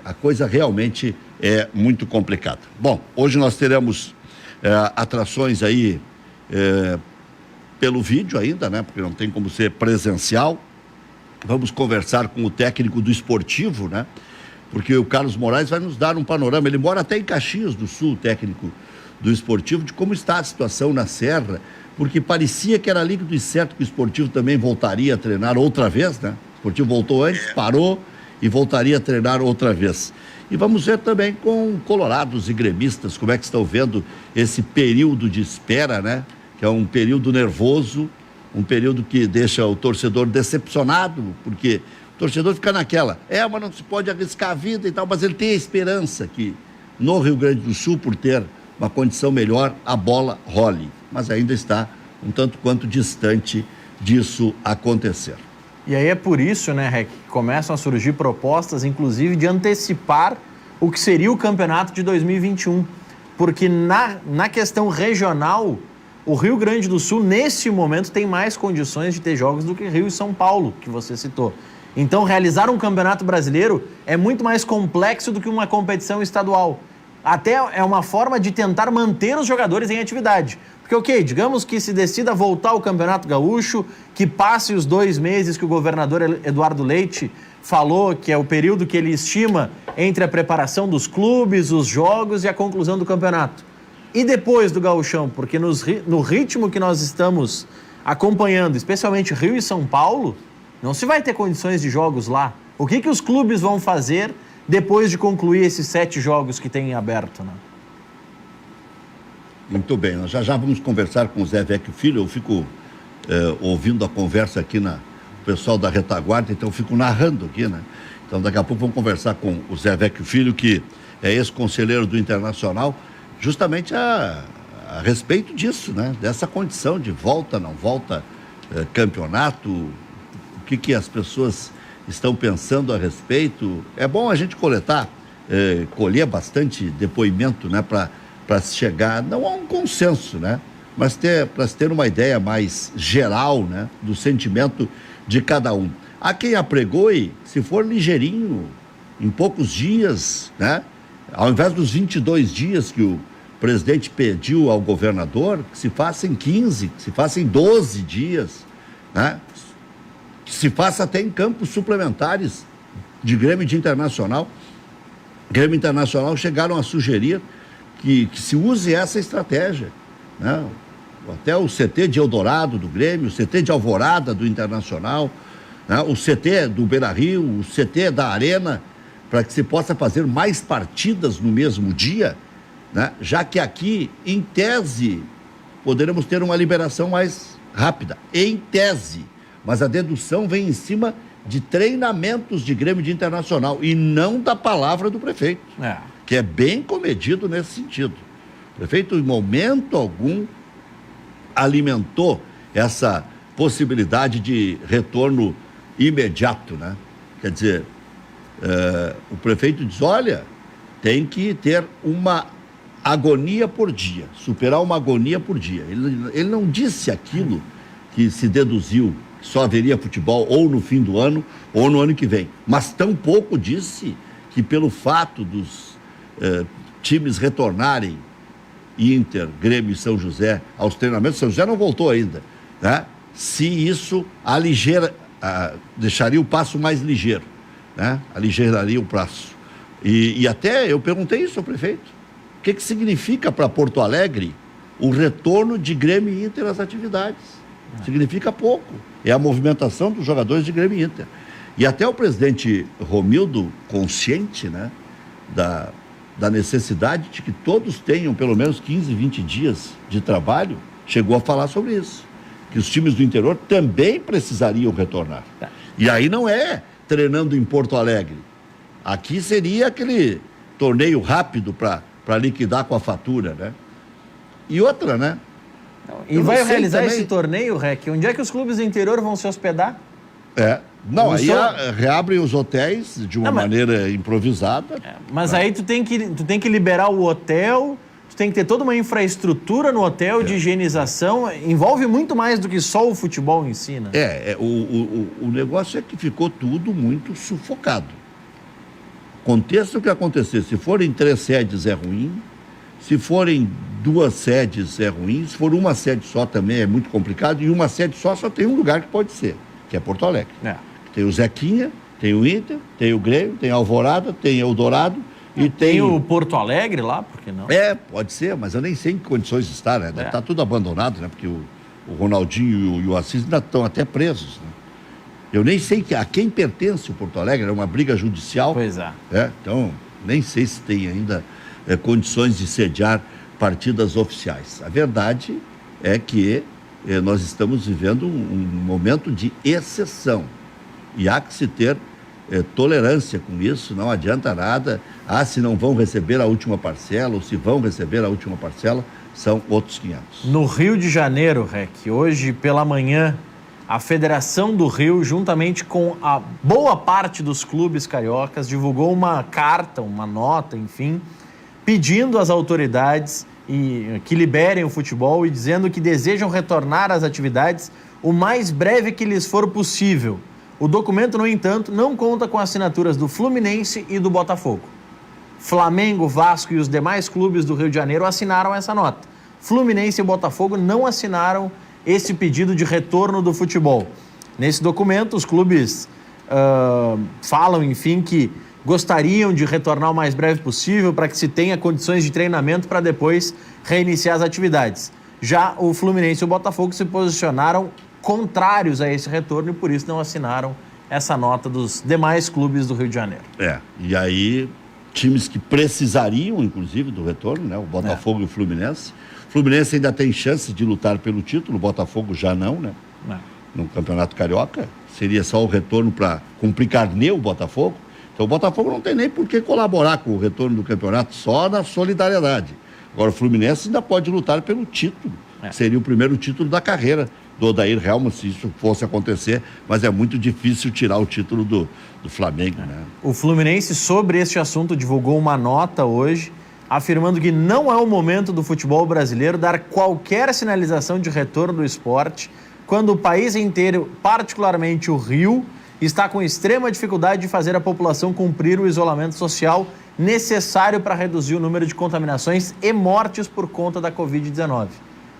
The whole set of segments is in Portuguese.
a coisa realmente é muito complicada. Bom, hoje nós teremos atrações aí pelo vídeo ainda, né? Porque não tem como ser presencial. Vamos conversar com o técnico do Esportivo, né? Porque o Carlos Moraes vai nos dar um panorama. Ele mora até em Caxias do Sul, o técnico do Esportivo, de como está a situação na Serra, porque parecia que era líquido e certo que o Esportivo também voltaria a treinar outra vez, né? O Esportivo voltou antes, parou e voltaria a treinar outra vez. E vamos ver também com colorados e gremistas como é que estão vendo esse período de espera, né? Que é um período nervoso, um período que deixa o torcedor decepcionado, porque o torcedor fica naquela, mas não se pode arriscar a vida e tal, mas ele tem a esperança que no Rio Grande do Sul, por ter uma condição melhor, a bola role, mas ainda está um tanto quanto distante disso acontecer. E aí é por isso, né, Rec, que começam a surgir propostas, inclusive, de antecipar o que seria o campeonato de 2021. Porque na questão regional, o Rio Grande do Sul, nesse momento, tem mais condições de ter jogos do que Rio e São Paulo, que você citou. Então, realizar um campeonato brasileiro é muito mais complexo do que uma competição estadual. Até é uma forma de tentar manter os jogadores em atividade. Porque, digamos que se decida voltar ao Campeonato Gaúcho, que passe os 2 meses que o governador Eduardo Leite falou, que é o período que ele estima entre a preparação dos clubes, os jogos e a conclusão do campeonato. E depois do Gauchão, porque no ritmo que nós estamos acompanhando, especialmente Rio e São Paulo, não se vai ter condições de jogos lá. O que os clubes vão fazer depois de concluir esses 7 jogos que têm em aberto, né? Muito bem, nós já vamos conversar com o Zé Vecchio Filho. Eu fico ouvindo a conversa aqui o pessoal da retaguarda, então eu fico narrando aqui, né? Então daqui a pouco vamos conversar com o Zé Vecchio Filho, que é ex-conselheiro do Internacional, justamente a respeito disso, né? Dessa condição de volta, não volta, campeonato, o que as pessoas estão pensando a respeito. É bom a gente colher bastante depoimento, né? Para se chegar, não a um consenso, né? Mas para se ter uma ideia mais geral, né? Do sentimento de cada um. Há quem apregoe, se for ligeirinho, em poucos dias, né? Ao invés dos 22 dias que o presidente pediu ao governador, que se faça em 15, que se faça em 12 dias, né? Que se faça até em campos suplementares de Grêmio e de Internacional. Grêmio e Internacional chegaram a sugerir que se use essa estratégia, né? Até o CT de Eldorado do Grêmio, o CT de Alvorada do Internacional, né? O CT do Beira-Rio, o CT da Arena, para que se possa fazer mais partidas no mesmo dia, né? Já que aqui, em tese, poderemos ter uma liberação mais rápida, em tese, mas a dedução vem em cima de treinamentos de Grêmio de Internacional e não da palavra do prefeito. Que é bem comedido nesse sentido. O prefeito, em momento algum, alimentou essa possibilidade de retorno imediato, né? Quer dizer, o prefeito diz, olha, tem que ter uma agonia por dia, superar uma agonia por dia. Ele não disse aquilo que se deduziu, que só haveria futebol ou no fim do ano ou no ano que vem, mas tampouco disse que pelo fato dos times retornarem, Inter, Grêmio e São José, aos treinamentos, São José não voltou ainda, né? Se isso deixaria o passo mais ligeiro, né? Aligeraria o passo. E até eu perguntei isso ao prefeito, o que significa para Porto Alegre o retorno de Grêmio e Inter às atividades? Significa pouco, é a movimentação dos jogadores de Grêmio e Inter. E até o presidente Romildo, consciente, né, da necessidade de que todos tenham pelo menos 15, 20 dias de trabalho, chegou a falar sobre isso, que os times do interior também precisariam retornar. E aí não é treinando em Porto Alegre, aqui seria aquele torneio rápido para liquidar com a fatura, né? E outra, né? E vai realizar esse torneio, Rec? Onde é que os clubes do interior vão se hospedar? Não, aí reabrem os hotéis de uma maneira improvisada. Mas aí tu tem que liberar o hotel, tu tem que ter toda uma infraestrutura no hotel de higienização. Envolve muito mais do que só o futebol em si, né? O negócio é que ficou tudo muito sufocado. Aconteça o que acontecer, se forem 3 sedes é ruim, se forem 2 sedes é ruim, se for uma sede só também é muito complicado, e uma sede só tem um lugar que pode ser, que é Porto Alegre. Tem o Zequinha, tem o Inter, tem o Grêmio, tem a Alvorada, tem o Eldorado e tem o Porto Alegre lá, por que não? Pode ser, mas eu nem sei em que condições está, né? Deve estar tudo abandonado, né? Porque o Ronaldinho e o Assis ainda estão até presos, né? Eu nem sei a quem pertence o Porto Alegre, é uma briga judicial. Pois é. Então, nem sei se tem ainda condições de sediar partidas oficiais. A verdade é que nós estamos vivendo um momento de exceção e há que se ter tolerância com isso, não adianta nada. Se não vão receber a última parcela ou se vão receber a última parcela, são outros 500. No Rio de Janeiro, Rec, hoje pela manhã, a Federação do Rio, juntamente com a boa parte dos clubes cariocas, divulgou uma carta, uma nota, enfim, pedindo às autoridades que liberem o futebol e dizendo que desejam retornar às atividades o mais breve que lhes for possível. O documento, no entanto, não conta com assinaturas do Fluminense e do Botafogo. Flamengo, Vasco e os demais clubes do Rio de Janeiro assinaram essa nota. Fluminense e Botafogo não assinaram esse pedido de retorno do futebol. Nesse documento, os clubes falam, enfim, que gostariam de retornar o mais breve possível para que se tenha condições de treinamento para depois reiniciar as atividades. Já o Fluminense e o Botafogo se posicionaram contrários a esse retorno e por isso não assinaram essa nota dos demais clubes do Rio de Janeiro. E aí, times que precisariam, inclusive, do retorno, né? O Botafogo e o Fluminense. O Fluminense ainda tem chance de lutar pelo título, o Botafogo já não, né? No Campeonato Carioca. Seria só o retorno para cumprir carnê o Botafogo. Então o Botafogo não tem nem por que colaborar com o retorno do campeonato, só na solidariedade. Agora o Fluminense ainda pode lutar pelo título. Seria o primeiro título da carreira do Odair Helma, se isso fosse acontecer, mas é muito difícil tirar o título do Flamengo, né? O Fluminense, sobre este assunto, divulgou uma nota hoje, afirmando que não é o momento do futebol brasileiro dar qualquer sinalização de retorno do esporte, quando o país inteiro, particularmente o Rio, está com extrema dificuldade de fazer a população cumprir o isolamento social necessário para reduzir o número de contaminações e mortes por conta da Covid-19.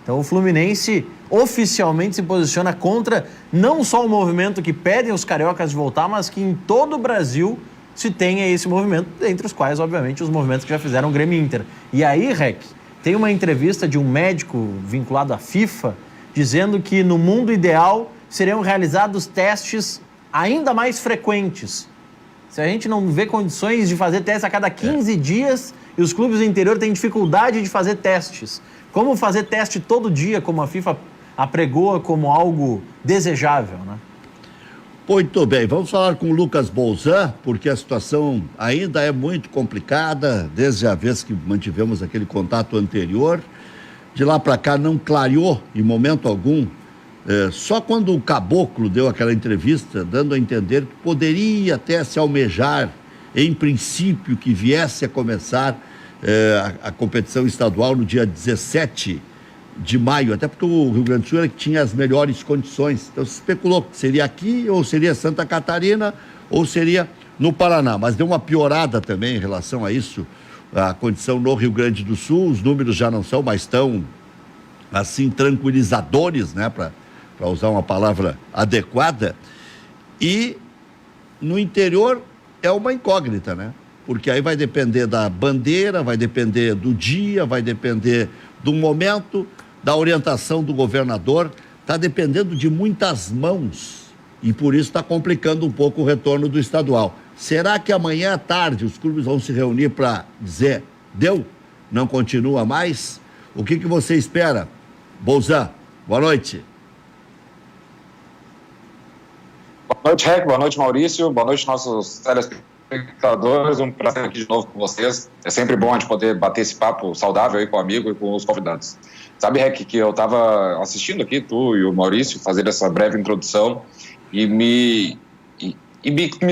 Então o Fluminense oficialmente se posiciona contra não só o movimento que pedem os cariocas de voltar, mas que em todo o Brasil se tenha esse movimento, entre os quais, obviamente, os movimentos que já fizeram o Grêmio Inter. E aí, Rec, tem uma entrevista de um médico vinculado à FIFA, dizendo que no mundo ideal seriam realizados testes ainda mais frequentes. Se a gente não vê condições de fazer testes a cada 15 dias e os clubes do interior têm dificuldade de fazer testes, como fazer teste todo dia, como a FIFA apregoa como algo desejável, né? Muito bem, vamos falar com o Lucas Bolzan, porque a situação ainda é muito complicada, desde a vez que mantivemos aquele contato anterior. De lá para cá não clareou em momento algum. Só quando o Caboclo deu aquela entrevista, dando a entender que poderia até se almejar, em princípio, que viesse a começar a competição estadual no dia 17 de maio, até porque o Rio Grande do Sul era que tinha as melhores condições. Então se especulou que seria aqui, ou seria Santa Catarina, ou seria no Paraná. Mas deu uma piorada também em relação a isso, a condição no Rio Grande do Sul. Os números já não são mais tão, assim, tranquilizadores, né, para usar uma palavra adequada. E no interior é uma incógnita, né? Porque aí vai depender da bandeira, vai depender do dia, vai depender do momento, da orientação do governador. Está dependendo de muitas mãos e por isso está complicando um pouco o retorno do estadual. Será que amanhã à tarde os clubes vão se reunir para dizer, deu? Não continua mais? O que você espera? Bolzan, boa noite. Boa noite, Rec. Boa noite, Maurício. Boa noite, nossos telespectadores. Um prazer aqui de novo com vocês. É sempre bom a gente poder bater esse papo saudável aí com o amigo e com os convidados. Sabe, Rec, que eu estava assistindo aqui, tu e o Maurício, fazer essa breve introdução e me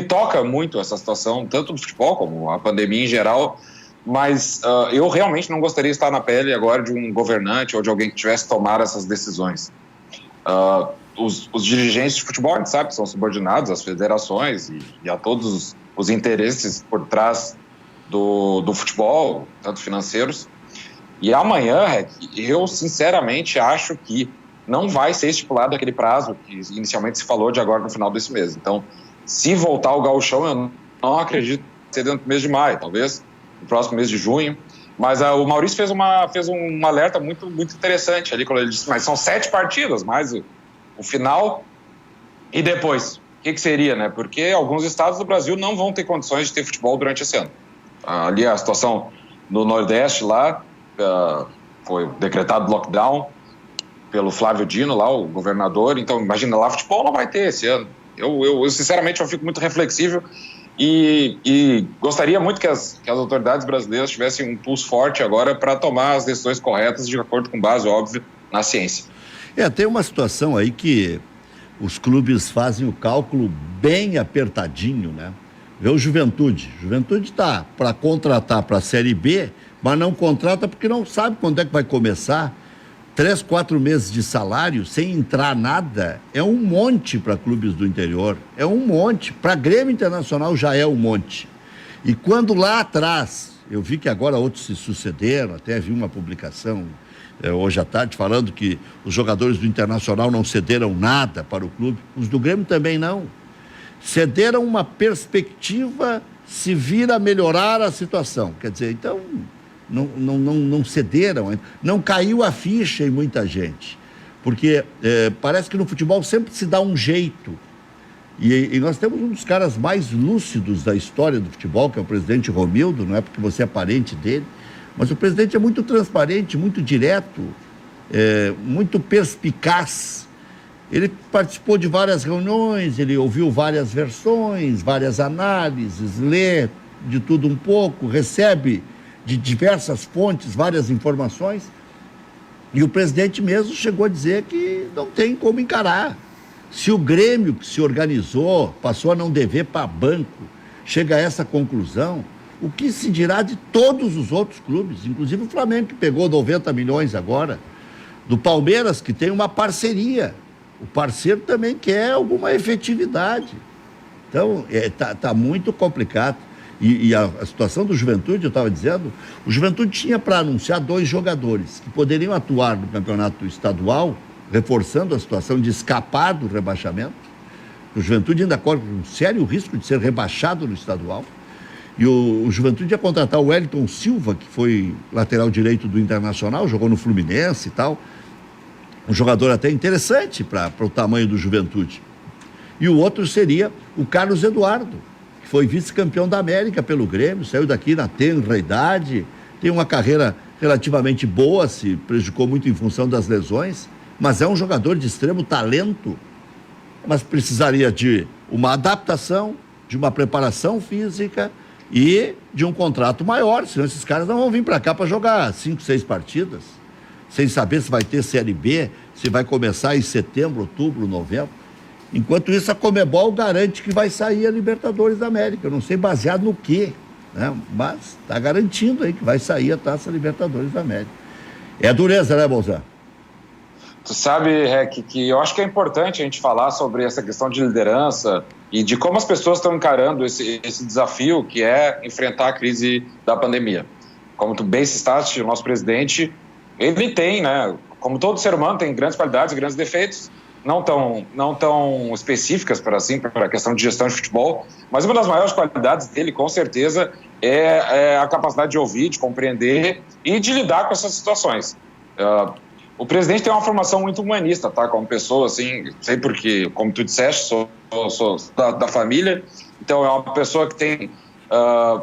toca muito essa situação, tanto do futebol como a pandemia em geral, mas eu realmente não gostaria de estar na pele agora de um governante ou de alguém que tivesse tomado essas decisões. Os dirigentes de futebol, a gente sabe que são subordinados às federações e a todos os interesses por trás do futebol, tanto financeiros. E amanhã, eu sinceramente acho que não vai ser estipulado aquele prazo que inicialmente se falou de agora no final desse mês. Então, se voltar ao gauchão, eu não acredito que seja dentro do mês de maio, talvez no próximo mês de junho. Mas o Maurício fez um alerta muito, muito interessante ali, quando ele disse, mas são 7 partidas, mais o final e depois. O que seria, né? Porque alguns estados do Brasil não vão ter condições de ter futebol durante esse ano. Ali a situação no Nordeste lá, foi decretado lockdown pelo Flávio Dino lá, o governador. Então, imagina, lá futebol não vai ter esse ano. Eu sinceramente, eu fico muito reflexível e gostaria muito que as autoridades brasileiras tivessem um pulso forte agora para tomar as decisões corretas de acordo com base, óbvio, na ciência. Tem uma situação aí que os clubes fazem o cálculo bem apertadinho, né? Vê o Juventude. Juventude está para contratar para a Série B, mas não contrata porque não sabe quando é que vai começar. 3, 4 meses de salário, sem entrar nada, é um monte para clubes do interior. É um monte. Para Grêmio Internacional já é um monte. E quando lá atrás, eu vi que agora outros se sucederam, até vi uma publicação hoje à tarde falando que os jogadores do Internacional não cederam nada para o clube. Os do Grêmio também não. Cederam uma perspectiva se vir a melhorar a situação. Quer dizer, então, não cederam, não caiu a ficha em muita gente. Porque parece que no futebol sempre se dá um jeito. E nós temos um dos caras mais lúcidos da história do futebol, que é o presidente Romildo, não é porque você é parente dele, mas o presidente é muito transparente, muito direto, muito perspicaz. Ele participou de várias reuniões, ele ouviu várias versões, várias análises, lê de tudo um pouco, recebe de diversas fontes várias informações. E o presidente mesmo chegou a dizer que não tem como encarar. Se o Grêmio, que se organizou, passou a não dever para banco, chega a essa conclusão, o que se dirá de todos os outros clubes, inclusive o Flamengo, que pegou 90 milhões agora, do Palmeiras, que tem uma parceria. O parceiro também quer alguma efetividade. Então, tá muito complicado. E a situação do Juventude, eu estava dizendo, o Juventude tinha para anunciar 2 jogadores que poderiam atuar no campeonato estadual, reforçando a situação de escapar do rebaixamento. O Juventude ainda corre um sério risco de ser rebaixado no estadual. E o Juventude ia contratar o Wellington Silva, que foi lateral direito do Internacional, jogou no Fluminense e tal. Um jogador até interessante para o tamanho do Juventude. E o outro seria o Carlos Eduardo, que foi vice-campeão da América pelo Grêmio, saiu daqui na tenra idade, tem uma carreira relativamente boa, se prejudicou muito em função das lesões, mas é um jogador de extremo talento, mas precisaria de uma adaptação, de uma preparação física e de um contrato maior, senão esses caras não vão vir para cá para jogar 5, 6 partidas, sem saber se vai ter Série B, se vai começar em setembro, outubro, novembro. Enquanto isso, a Conmebol garante que vai sair a Libertadores da América. Eu não sei baseado no quê, né? Mas está garantindo aí que vai sair a Taça Libertadores da América. É dureza, né, Bolzan? Tu sabe, Rec, que eu acho que é importante a gente falar sobre essa questão de liderança e de como as pessoas estão encarando esse desafio que é enfrentar a crise da pandemia. Como tu bem citaste, o nosso presidente, ele tem, né, como todo ser humano, tem grandes qualidades e grandes defeitos, não tão específicas para a questão de gestão de futebol, mas uma das maiores qualidades dele, com certeza, é a capacidade de ouvir, de compreender e de lidar com essas situações. O presidente tem uma formação muito humanista, tá? Como pessoa, assim, sei porque, como tu disseste, sou da família, então é uma pessoa que tem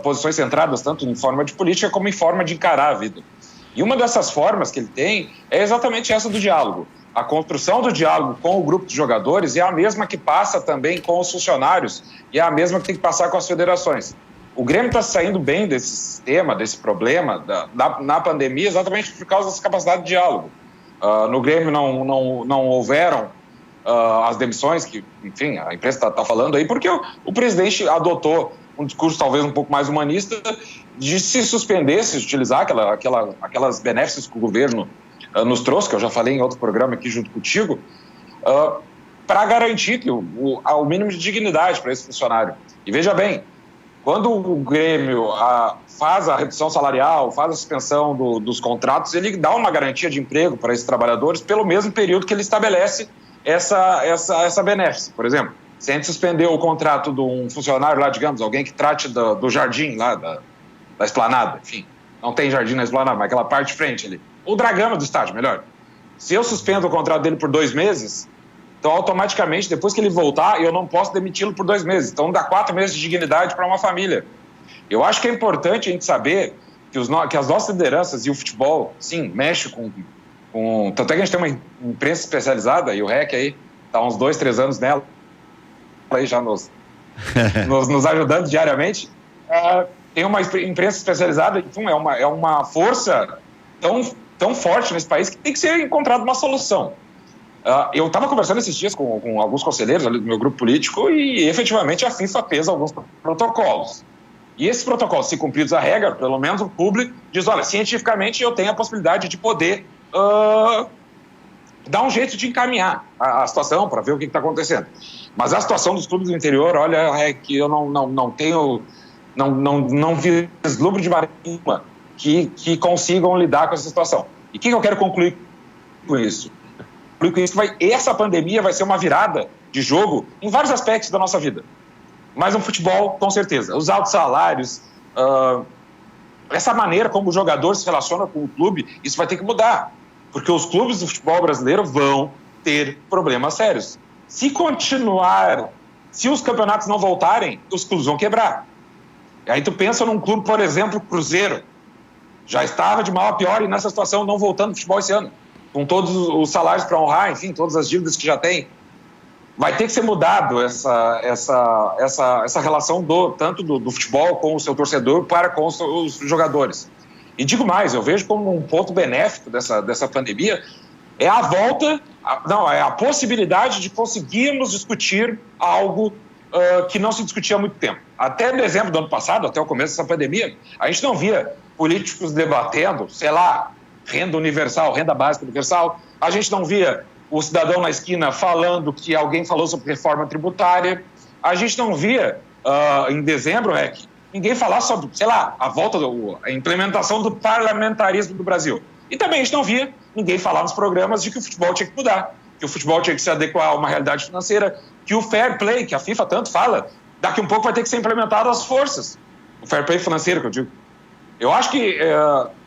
posições centradas tanto em forma de política como em forma de encarar a vida. E uma dessas formas que ele tem é exatamente essa do diálogo. A construção do diálogo com o grupo de jogadores é a mesma que passa também com os funcionários e é a mesma que tem que passar com as federações. O Grêmio está saindo bem desse sistema, desse problema na pandemia exatamente por causa dessa capacidade de diálogo. No Grêmio não houveram as demissões que, enfim, a imprensa está falando aí, porque o presidente adotou um discurso talvez um pouco mais humanista de se suspender, se utilizar aquelas benefícios que o governo nos trouxe, que eu já falei em outro programa aqui junto contigo, para garantir que o mínimo de dignidade para esse funcionário. E veja bem, Quando o Grêmio faz a redução salarial, faz a suspensão dos contratos, ele dá uma garantia de emprego para esses trabalhadores pelo mesmo período que ele estabelece essa benefício. Por exemplo, se a gente suspender o contrato de um funcionário lá, digamos, alguém que trate do jardim lá, da esplanada, enfim, não tem jardim na esplanada, mas aquela parte de frente ali, o dragama do estádio, melhor. Se eu suspendo o contrato dele por 2 meses, então automaticamente, depois que ele voltar, eu não posso demiti-lo por 2 meses. Então dá 4 meses de dignidade para uma família. Eu acho que é importante a gente saber que as nossas lideranças e o futebol, sim, mexe com... Tanto é que a gente tem uma imprensa especializada, e o REC aí está há uns 2, 3 anos nela, aí já nos ajudando diariamente. Tem uma imprensa especializada, então é uma força tão forte nesse país que tem que ser encontrada uma solução. Eu estava conversando esses dias com alguns conselheiros ali do meu grupo político e efetivamente a FIFA pesa alguns protocolos. E esses protocolos, se cumpridos a regra, pelo menos o público diz, olha, cientificamente eu tenho a possibilidade de poder dar um jeito de encaminhar a situação para ver o que está acontecendo. Mas a situação dos clubes do interior, olha, é que eu não vislumbre de maneira nenhuma que consigam lidar com essa situação. E o que eu quero concluir com isso? Essa pandemia vai ser uma virada de jogo em vários aspectos da nossa vida. Mas no futebol, com certeza. Os altos salários, essa maneira como o jogador se relaciona com o clube, isso vai ter que mudar. Porque os clubes do futebol brasileiro vão ter problemas sérios. Se os campeonatos não voltarem, os clubes vão quebrar. E aí tu pensa num clube, por exemplo, Cruzeiro. Já estava de mal a pior e nessa situação não voltando ao futebol esse ano. Com todos os salários para honrar, enfim, todas as dívidas que já tem. Vai ter que ser mudado essa relação tanto do futebol com o seu torcedor para com os jogadores. E digo mais, eu vejo como um ponto benéfico dessa pandemia é a possibilidade de conseguirmos discutir algo que não se discutia há muito tempo. Até dezembro do ano passado, até o começo dessa pandemia, a gente não via políticos debatendo, sei lá, renda universal, renda básica universal. A gente não via o cidadão na esquina falando que alguém falou sobre reforma tributária. A gente não via, em dezembro, ninguém falar sobre, sei lá, a implementação do parlamentarismo do Brasil. E também a gente não via ninguém falar nos programas de que o futebol tinha que mudar, que o futebol tinha que se adequar a uma realidade financeira, que o fair play, que a FIFA tanto fala, daqui a um pouco vai ter que ser implementado às forças. O fair play financeiro, que eu digo. Eu acho que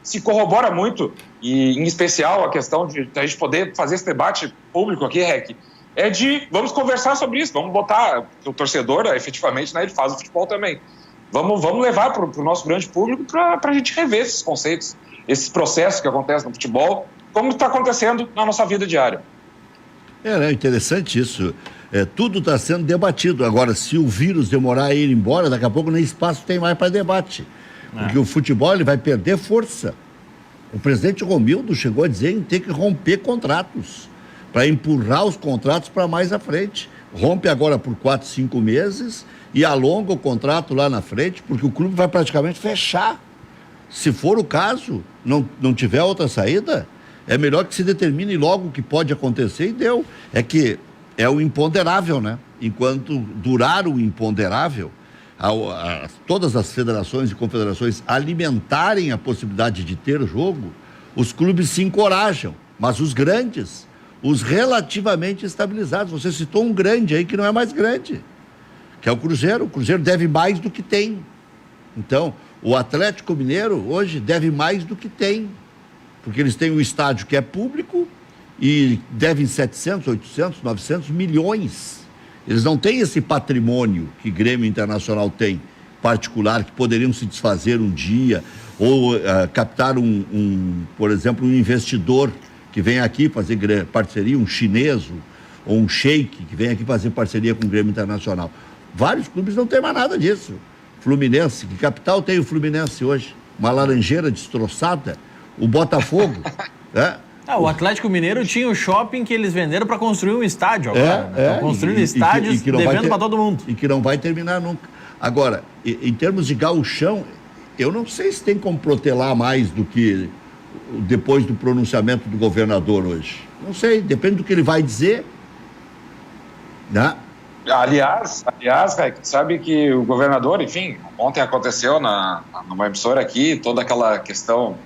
se corrobora muito, e em especial a questão de a gente poder fazer esse debate público aqui, REC, vamos conversar sobre isso, vamos botar o torcedor, efetivamente, né, ele faz o futebol também. Vamos levar para o nosso grande público para a gente rever esses conceitos, esses processos que acontecem no futebol, como está acontecendo na nossa vida diária. É interessante isso. Tudo está sendo debatido. Agora, se o vírus demorar a ir embora, daqui a pouco nem espaço tem mais para debate. Porque o futebol ele vai perder força. O presidente Romildo chegou a dizer que tem que romper contratos, para empurrar os contratos para mais à frente. Rompe agora por 4, 5 meses e alonga o contrato lá na frente, porque o clube vai praticamente fechar. Se for o caso, não tiver outra saída, é melhor que se determine logo o que pode acontecer e deu. É que é o imponderável, né? Enquanto durar o imponderável, todas as federações e confederações alimentarem a possibilidade de ter jogo, os clubes se encorajam, mas os grandes, os relativamente estabilizados, você citou um grande aí que não é mais grande, que é o Cruzeiro deve mais do que tem. Então, o Atlético Mineiro hoje deve mais do que tem, porque eles têm um estádio que é público e devem 700, 800, 900 milhões. Eles não têm esse patrimônio que Grêmio Internacional tem, particular, que poderiam se desfazer um dia, ou captar por exemplo, um investidor que vem aqui fazer parceria, um chinês ou um sheik que vem aqui fazer parceria com o Grêmio Internacional. Vários clubes não têm mais nada disso. Fluminense, que capital tem o Fluminense hoje? Uma laranjeira destroçada? O Botafogo, o Atlético Mineiro tinha o shopping que eles venderam para construir um estádio agora. Estão construindo estádios devendo para todo mundo. E que não vai terminar nunca. Agora, em termos de gauchão, eu não sei se tem como protelar mais do que depois do pronunciamento do governador hoje. Não sei, depende do que ele vai dizer, né? Aliás, Raik, sabe que o governador, enfim, ontem aconteceu numa emissora aqui, toda aquela questão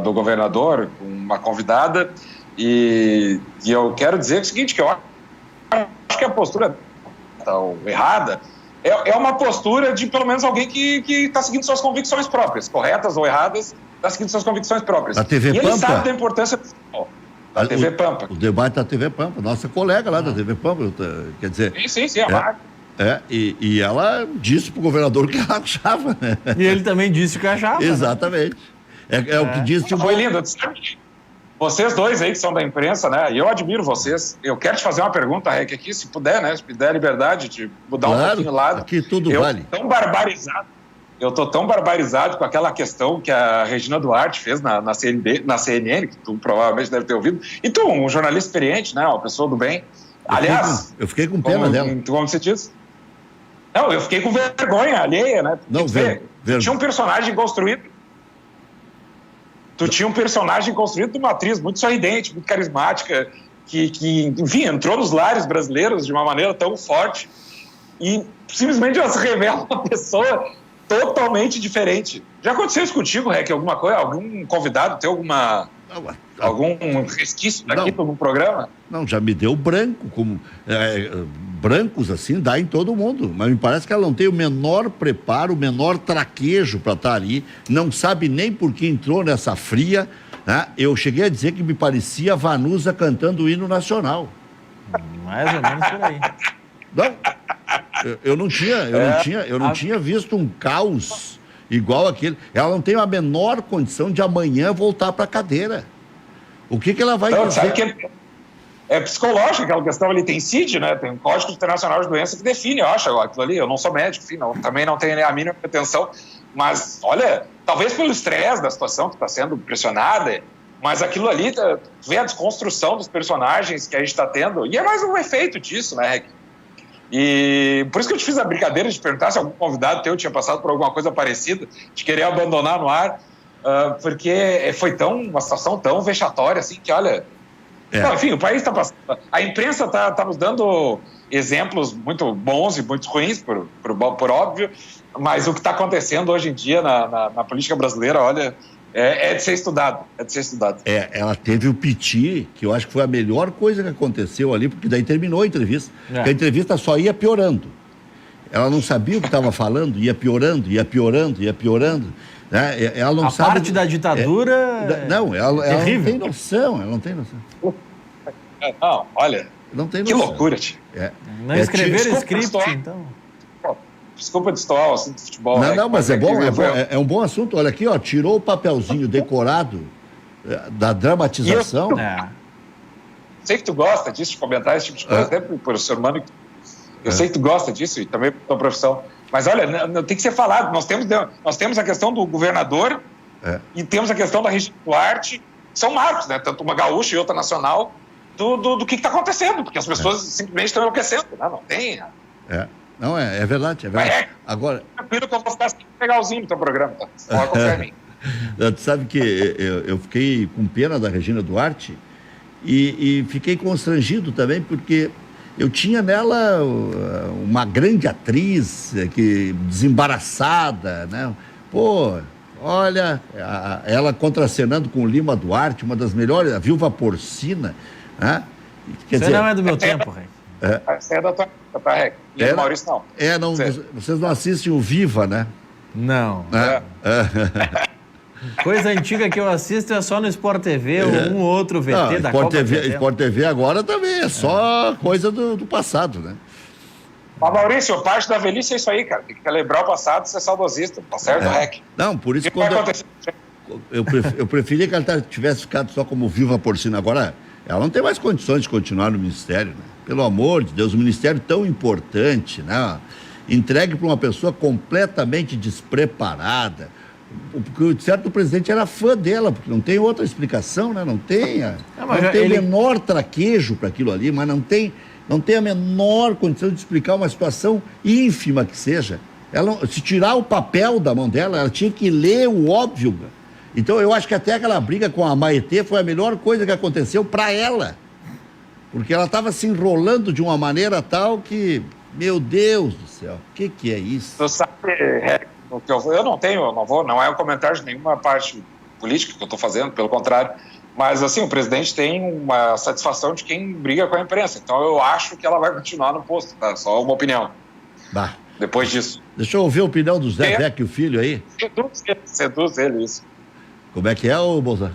do governador com uma convidada, e eu quero dizer o seguinte, que eu acho que a postura errada é uma postura de pelo menos alguém que está seguindo suas convicções próprias, corretas ou erradas, está seguindo suas convicções próprias. A TV e Pampa? ele sabe da importância da TV Pampa. O debate da TV Pampa, nossa colega lá da TV Pampa, quer dizer... Sim, a marca. E ela disse para o governador o que ela achava, né? E ele também disse o que achava. Exatamente. Né? O que disse... Foi lindo. Vocês dois aí que são da imprensa, né? E eu admiro vocês. Eu quero te fazer uma pergunta, Rec, aqui, se puder, né? Se puder a liberdade de mudar um pouquinho o lado. Aqui tudo vale. Eu tô tão barbarizado com aquela questão que a Regina Duarte fez na CNN, que tu provavelmente deve ter ouvido. E tu, um jornalista experiente, né? Uma pessoa do bem. Aliás... Eu fiquei com pena dela. Como você diz? Não, eu fiquei com vergonha alheia, né? Não, tinha um personagem construído. Tu tinha um personagem construído de uma atriz muito sorridente, muito carismática, que enfim, entrou nos lares brasileiros de uma maneira tão forte e simplesmente ela se revela uma pessoa totalmente diferente. Já aconteceu isso contigo, Rec? Alguma coisa? Algum convidado ter algum resquício daqui para um programa? Não, já me deu branco, como brancos assim, dá em todo mundo, mas me parece que ela não tem o menor preparo, o menor traquejo para estar ali, não sabe nem por que entrou nessa fria, né? Eu cheguei a dizer que me parecia a Vanusa cantando o hino nacional. Mais ou menos por aí. Não, eu não tinha visto um caos igual aquele. Ela não tem a menor condição de amanhã voltar para a cadeira. O que ela vai dizer? Sabe que é psicológico aquela questão ali, tem CID, né? Tem um Código Internacional de Doença que define, eu acho, aquilo ali. Eu não sou médico, enfim, também não tenho nem a mínima pretensão, mas, olha, talvez pelo estresse da situação que está sendo pressionada, mas aquilo ali, vê a desconstrução dos personagens que a gente está tendo, e é mais um efeito disso, né, Rec? E por isso que eu te fiz a brincadeira de perguntar se algum convidado teu tinha passado por alguma coisa parecida, de querer abandonar no ar, porque foi uma situação tão vexatória, assim, que, olha... Não, enfim, o país está passando... A imprensa está nos dando exemplos muito bons e muito ruins, por óbvio, mas o que está acontecendo hoje em dia na política brasileira, olha, é de ser estudado, Ela teve o piti, que eu acho que foi a melhor coisa que aconteceu ali, porque daí terminou a entrevista. Porque a entrevista só ia piorando. Ela não sabia o que estava falando, ia piorando. Né? Ela não sabe... parte da ditadura... ela não tem noção, Não, olha, não tem que noção. loucura, tio. Não escreveram script, então... Desculpa destoar o assunto de futebol. Não, mas é bom, é um bom assunto. Olha aqui, ó, tirou o papelzinho decorado da dramatização. Sei que tu gosta disso, de comentar esse tipo de coisa, até por ser humano. Eu sei que tu gosta disso e também por tua profissão. Mas olha, tem que ser falado. Nós temos a questão do governador e temos a questão da Regina Duarte, que são marcos, né? Tanto uma gaúcha e outra nacional, do que está acontecendo, porque as pessoas simplesmente estão enlouquecendo. Não tem... Não, é verdade, Agora... Tranquilo que eu vou ficar assim legalzinho no teu programa, tá? Pode confiar em mim. Tu sabe que eu fiquei com pena da Regina Duarte e fiquei constrangido também, porque eu tinha nela uma grande atriz, desembaraçada, né? Pô, olha, ela contracenando com o Lima Duarte, uma das melhores, a Viúva Porcina, né? Isso não é do meu tempo, Rei. Você é da tua Rec. E Maurício não. Não, vocês não assistem o Viva, né? Não. Coisa antiga que eu assisto é só no Sport TV, um ou outro VT da Copa. Sport TV agora também é só coisa do passado, né? Mas, Maurício, parte da velhice é isso aí, cara. Tem que lembrar o passado e ser saudosista. Tá certo, Rec? Não, por isso que eu preferia que ela tivesse ficado só como Viúva Porcina. Agora, ela não tem mais condições de continuar no ministério, né? Pelo amor de Deus, um ministério tão importante, né? Entregue para uma pessoa completamente despreparada. Porque certo, o presidente era fã dela, porque não tem outra explicação, né? Não tem o menor traquejo para aquilo ali, mas não tem a menor condição de explicar uma situação ínfima que seja. Se tirar o papel da mão dela, ela tinha que ler o óbvio. Então, eu acho que até aquela briga com a Maetê foi a melhor coisa que aconteceu para ela. Porque ela estava se enrolando de uma maneira tal que, meu Deus do céu, o que é isso? Tu sabe, eu não é um comentário de nenhuma parte política que eu estou fazendo, pelo contrário, mas assim, o presidente tem uma satisfação de quem briga com a imprensa, então eu acho que ela vai continuar no posto, tá? Só uma opinião. Bah. Depois disso. Deixa eu ouvir a opinião do Zé Vecchio Filho aí. Seduz ele, isso. Como é que é, ô Bolzan?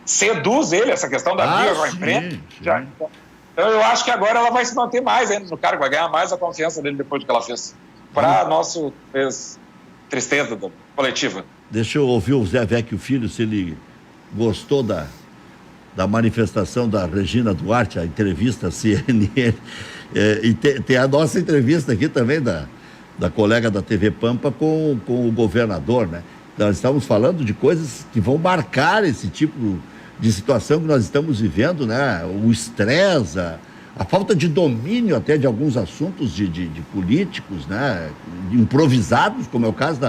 Seduz ele, essa questão da briga com a imprensa. Então, eu acho que agora ela vai se manter mais ainda no cargo, vai ganhar mais a confiança dele depois do que ela fez. Para nossa tristeza coletiva. Deixa eu ouvir o Zé Vecchio Filho, se ele gostou da manifestação da Regina Duarte, a entrevista CNN. E tem a nossa entrevista aqui também da colega da TV Pampa com o governador, né? Nós estamos falando de coisas que vão marcar esse tipo de situação que nós estamos vivendo, né? O estresse, a falta de domínio até de alguns assuntos de políticos, né? Improvisados, como é o caso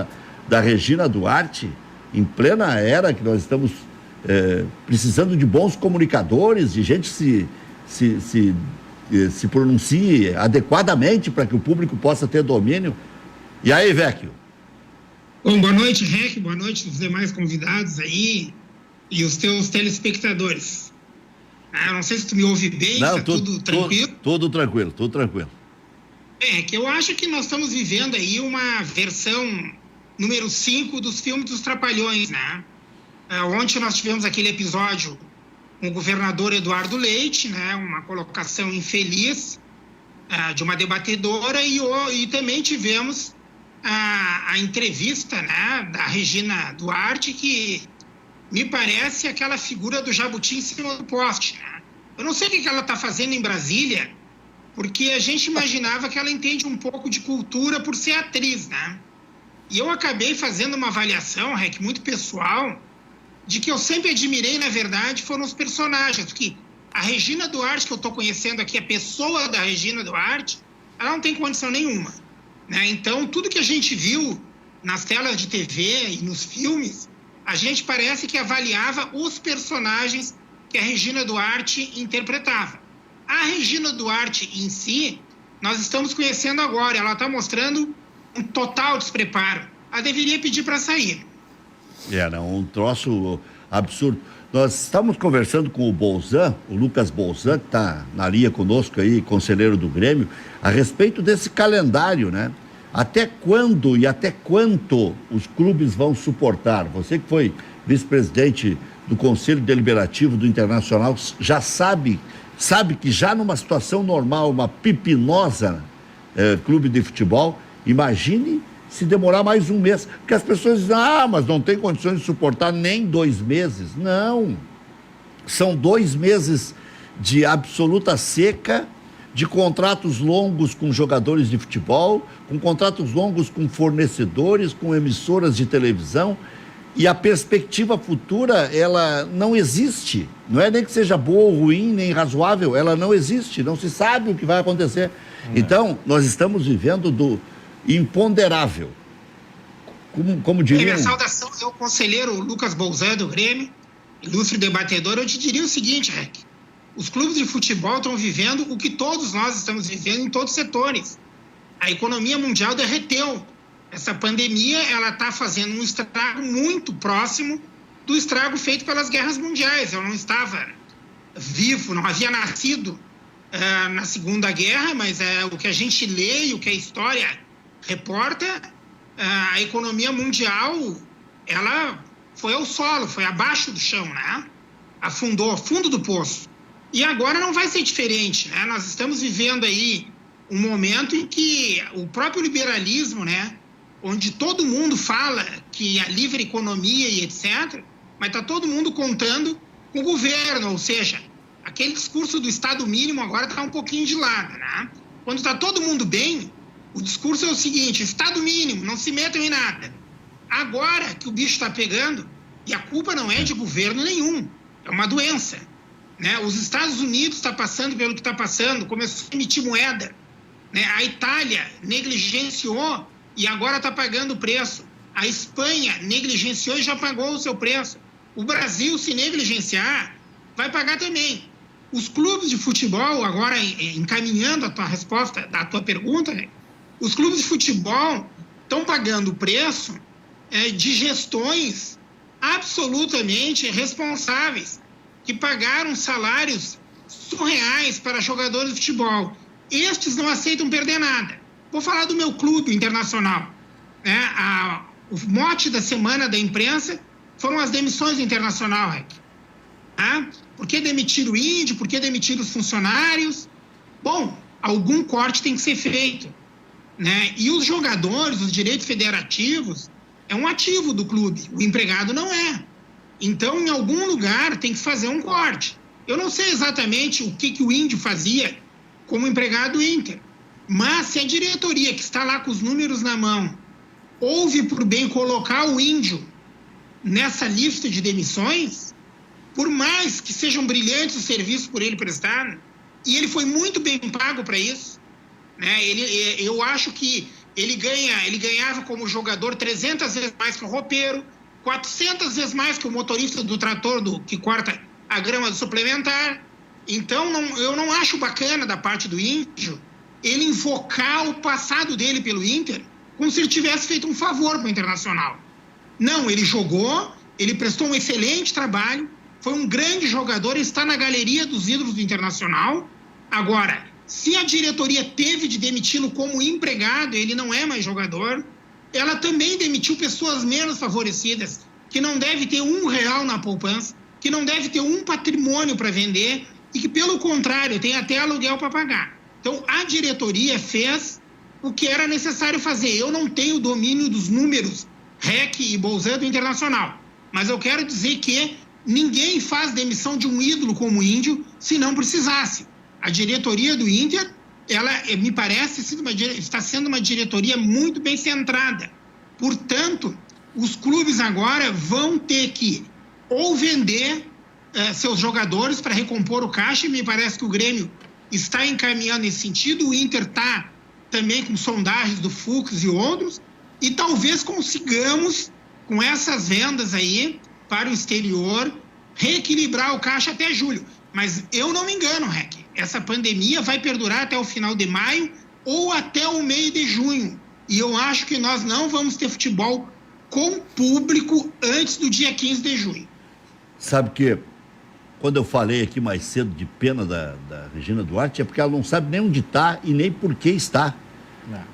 da Regina Duarte, em plena era que nós estamos precisando de bons comunicadores, de gente que se pronuncie adequadamente para que o público possa ter domínio. E aí, Vecchio? Bom, boa noite, Rec, boa noite aos demais convidados aí e os teus telespectadores. Não sei se tu me ouve bem, está tudo tranquilo? Tudo tranquilo. É que eu acho que nós estamos vivendo aí uma versão número 5 dos filmes dos Trapalhões, né? Ontem nós tivemos aquele episódio com o governador Eduardo Leite, né? Uma colocação infeliz de uma debatedora e também tivemos a entrevista, né, da Regina Duarte, que me parece aquela figura do jabuti em cima do poste, né? Eu não sei o que ela está fazendo em Brasília, porque a gente imaginava que ela entende um pouco de cultura por ser atriz, né? E eu acabei fazendo uma avaliação, Rec, muito pessoal, de que eu sempre admirei, na verdade, foram os personagens, porque a Regina Duarte, que eu estou conhecendo aqui, a pessoa da Regina Duarte, ela não tem condição nenhuma, né? Então, tudo que a gente viu nas telas de TV e nos filmes, a gente parece que avaliava os personagens que a Regina Duarte interpretava. A Regina Duarte em si, nós estamos conhecendo agora, ela está mostrando um total despreparo. Ela deveria pedir para sair. Um troço absurdo. Nós estamos conversando com o Bolzan, o Lucas Bolzan, que está na linha conosco aí, conselheiro do Grêmio, a respeito desse calendário, né? Até quando e até quanto os clubes vão suportar? Você que foi vice-presidente do Conselho Deliberativo do Internacional, já sabe que já numa situação normal, uma pipinosa clube de futebol, imagine se demorar mais um mês, porque as pessoas dizem, mas não tem condições de suportar nem 2 meses. Não, são 2 meses de absoluta seca, de contratos longos com jogadores de futebol, com contratos longos com fornecedores, com emissoras de televisão, e a perspectiva futura, ela não existe. Não é nem que seja boa ou ruim, nem razoável, ela não existe, não se sabe o que vai acontecer. Então, nós estamos vivendo do imponderável. Como diria... Minha saudação é o conselheiro Lucas Bolzan do Grêmio, ilustre debatedor. Eu te diria o seguinte, Rec, os clubes de futebol estão vivendo o que todos nós estamos vivendo em todos os setores. A economia mundial derreteu. Essa pandemia, ela está fazendo um estrago muito próximo do estrago feito pelas guerras mundiais. Eu não estava vivo, não havia nascido na Segunda Guerra, mas o que a gente lê e o que a história reporta, a economia mundial, ela foi ao solo, foi abaixo do chão, né? Afundou, fundo do poço. E agora não vai ser diferente, né? Nós estamos vivendo aí um momento em que o próprio liberalismo, né, onde todo mundo fala que a livre economia e etc., mas está todo mundo contando com o governo, ou seja, aquele discurso do Estado mínimo agora está um pouquinho de lado, né? Quando está todo mundo bem, o discurso é o seguinte: Estado mínimo, não se metam em nada. Agora que o bicho está pegando, e a culpa não é de governo nenhum, é uma doença, né? Os Estados Unidos estão passando pelo que está passando, começou a emitir moeda, né? A Itália negligenciou e agora está pagando o preço. A Espanha negligenciou e já pagou o seu preço. O Brasil, se negligenciar, vai pagar também. os clubes de futebol, agora encaminhando a tua resposta, da tua pergunta, né? Os clubes de futebol estão pagando o preço de gestões absolutamente responsáveis, que pagaram salários surreais para jogadores de futebol. Estes não aceitam perder nada. Vou falar do meu clube, o Internacional. O mote da semana da imprensa foram as demissões do Internacional, Rec. Por que demitir o Índio? Por que demitir os funcionários? Bom, algum corte tem que ser feito, né? E os jogadores, os direitos federativos, é um ativo do clube. O empregado não é. Então, em algum lugar, tem que fazer um corte. Eu não sei exatamente o que o Índio fazia como empregado Inter, mas se a diretoria que está lá com os números na mão houve por bem colocar o Índio nessa lista de demissões, por mais que sejam brilhantes os serviços por ele prestado, e ele foi muito bem pago para isso, né? Eu acho que ele ganhava como jogador 300 vezes mais que o roupeiro, 400 vezes mais que o motorista do trator que corta a grama do suplementar. Então, eu não acho bacana da parte do Índio ele invocar o passado dele pelo Inter como se ele tivesse feito um favor para o Internacional. Não, ele jogou, ele prestou um excelente trabalho, foi um grande jogador, está na galeria dos ídolos do Internacional. Agora, se a diretoria teve de demiti-lo como empregado, ele não é mais jogador, ela também demitiu pessoas menos favorecidas, que não deve ter R$1 na poupança, que não deve ter um patrimônio para vender e que, pelo contrário, tem até aluguel para pagar. Então, a diretoria fez o que era necessário fazer. Eu não tenho domínio dos números REC e Bolzan do Internacional, mas eu quero dizer que ninguém faz demissão de um ídolo como o Índio se não precisasse. A diretoria do Inter, ela me parece está sendo uma diretoria muito bem centrada. Portanto, os clubes agora vão ter que ou vender seus jogadores para recompor o caixa, e me parece que o Grêmio está encaminhando nesse sentido, o Inter está também com sondagens do Fux e outros, e talvez consigamos, com essas vendas aí para o exterior, reequilibrar o caixa até julho. Mas eu não me engano, Rec, essa pandemia vai perdurar até o final de maio ou até o meio de junho. E eu acho que nós não vamos ter futebol com público antes do dia 15 de junho. Sabe que quando eu falei aqui mais cedo de pena da Regina Duarte, é porque ela não sabe nem onde está e nem por que está.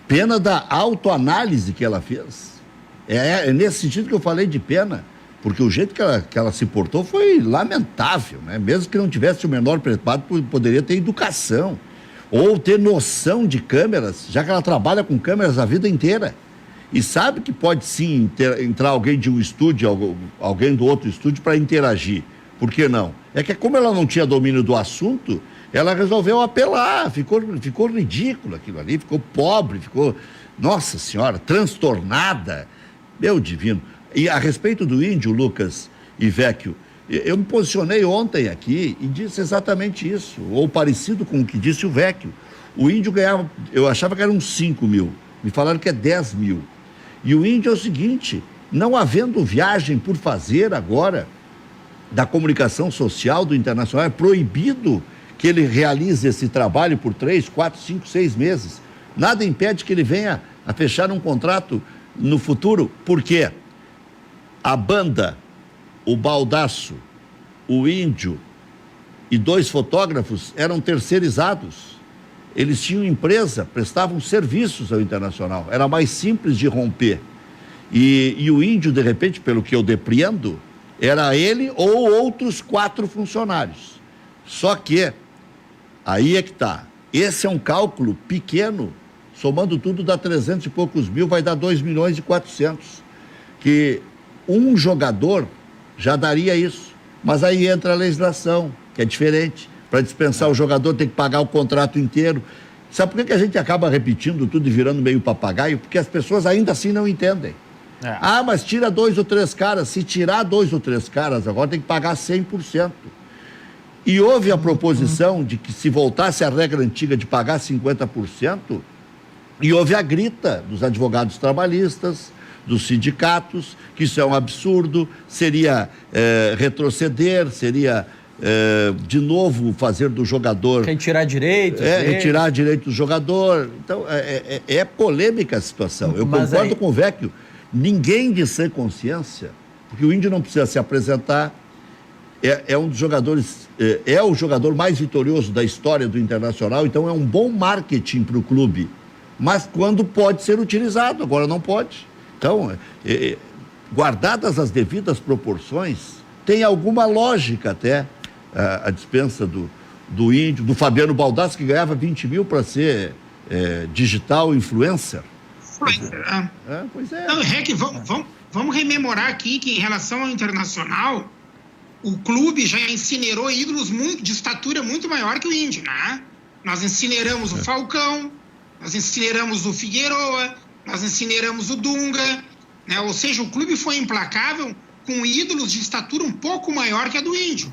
Pena da autoanálise que ela fez. É nesse sentido que eu falei de pena, porque o jeito que ela se portou foi lamentável, né? Mesmo que não tivesse o menor preparo, poderia ter educação ou ter noção de câmeras, já que ela trabalha com câmeras a vida inteira e sabe que pode sim entrar alguém de um estúdio, alguém do outro estúdio para interagir. Por que não? É que como ela não tinha domínio do assunto, ela resolveu apelar, ficou ridículo aquilo ali, ficou pobre, ficou, nossa senhora, transtornada, meu divino. E a respeito do Índio, Lucas e Vecchio, eu me posicionei ontem aqui e disse exatamente isso, ou parecido com o que disse o Vecchio. O Índio ganhava, eu achava que eram uns 5 mil, me falaram que é 10 mil. E o Índio é o seguinte, não havendo viagem por fazer agora da comunicação social do Internacional, é proibido que ele realize esse trabalho por 3, 4, 5, 6 meses. Nada impede que ele venha a fechar um contrato no futuro. Por quê? A banda, o Baldasso, o Índio e 2 fotógrafos eram terceirizados. Eles tinham empresa, prestavam serviços ao Internacional. Era mais simples de romper. E o Índio, de repente, pelo que eu depreendo, era ele ou outros 4 funcionários. Só que, aí é que está. Esse é um cálculo pequeno, somando tudo dá 300 e poucos mil, vai dar 2 milhões e 400. Que um jogador já daria isso. Mas aí entra a legislação, que é diferente. Para dispensar o jogador tem que pagar o contrato inteiro. Sabe por que a gente acaba repetindo tudo e virando meio papagaio? Porque as pessoas ainda assim não entendem. Ah, mas tira 2 ou 3 caras. Se tirar 2 ou 3 caras, agora tem que pagar 100%. E houve a proposição de que se voltasse à regra antiga de pagar 50%, e houve a grita dos advogados trabalhistas, dos sindicatos, que isso é um absurdo, seria retroceder, seria de novo fazer do jogador... Retirar direitos. Retirar direito do jogador. Então, é polêmica a situação. Eu concordo com o Vecchio. Ninguém de sã consciência, porque o Índio não precisa se apresentar, é um dos jogadores, é o jogador mais vitorioso da história do Internacional, então é um bom marketing para o clube, mas quando pode ser utilizado, agora não pode. Então, guardadas as devidas proporções, tem alguma lógica até a dispensa do Índio, do Fabiano Baldassi, que ganhava 20 mil para ser digital influencer. Pois é. Então, Rec, vamos rememorar aqui que, em relação ao Internacional, o clube já incinerou ídolos de estatura muito maior que o Índio, né? Nós incineramos o Falcão, nós incineramos o Figueroa, nós incineramos o Dunga, né? Ou seja, o clube foi implacável com ídolos de estatura um pouco maior que a do Índio,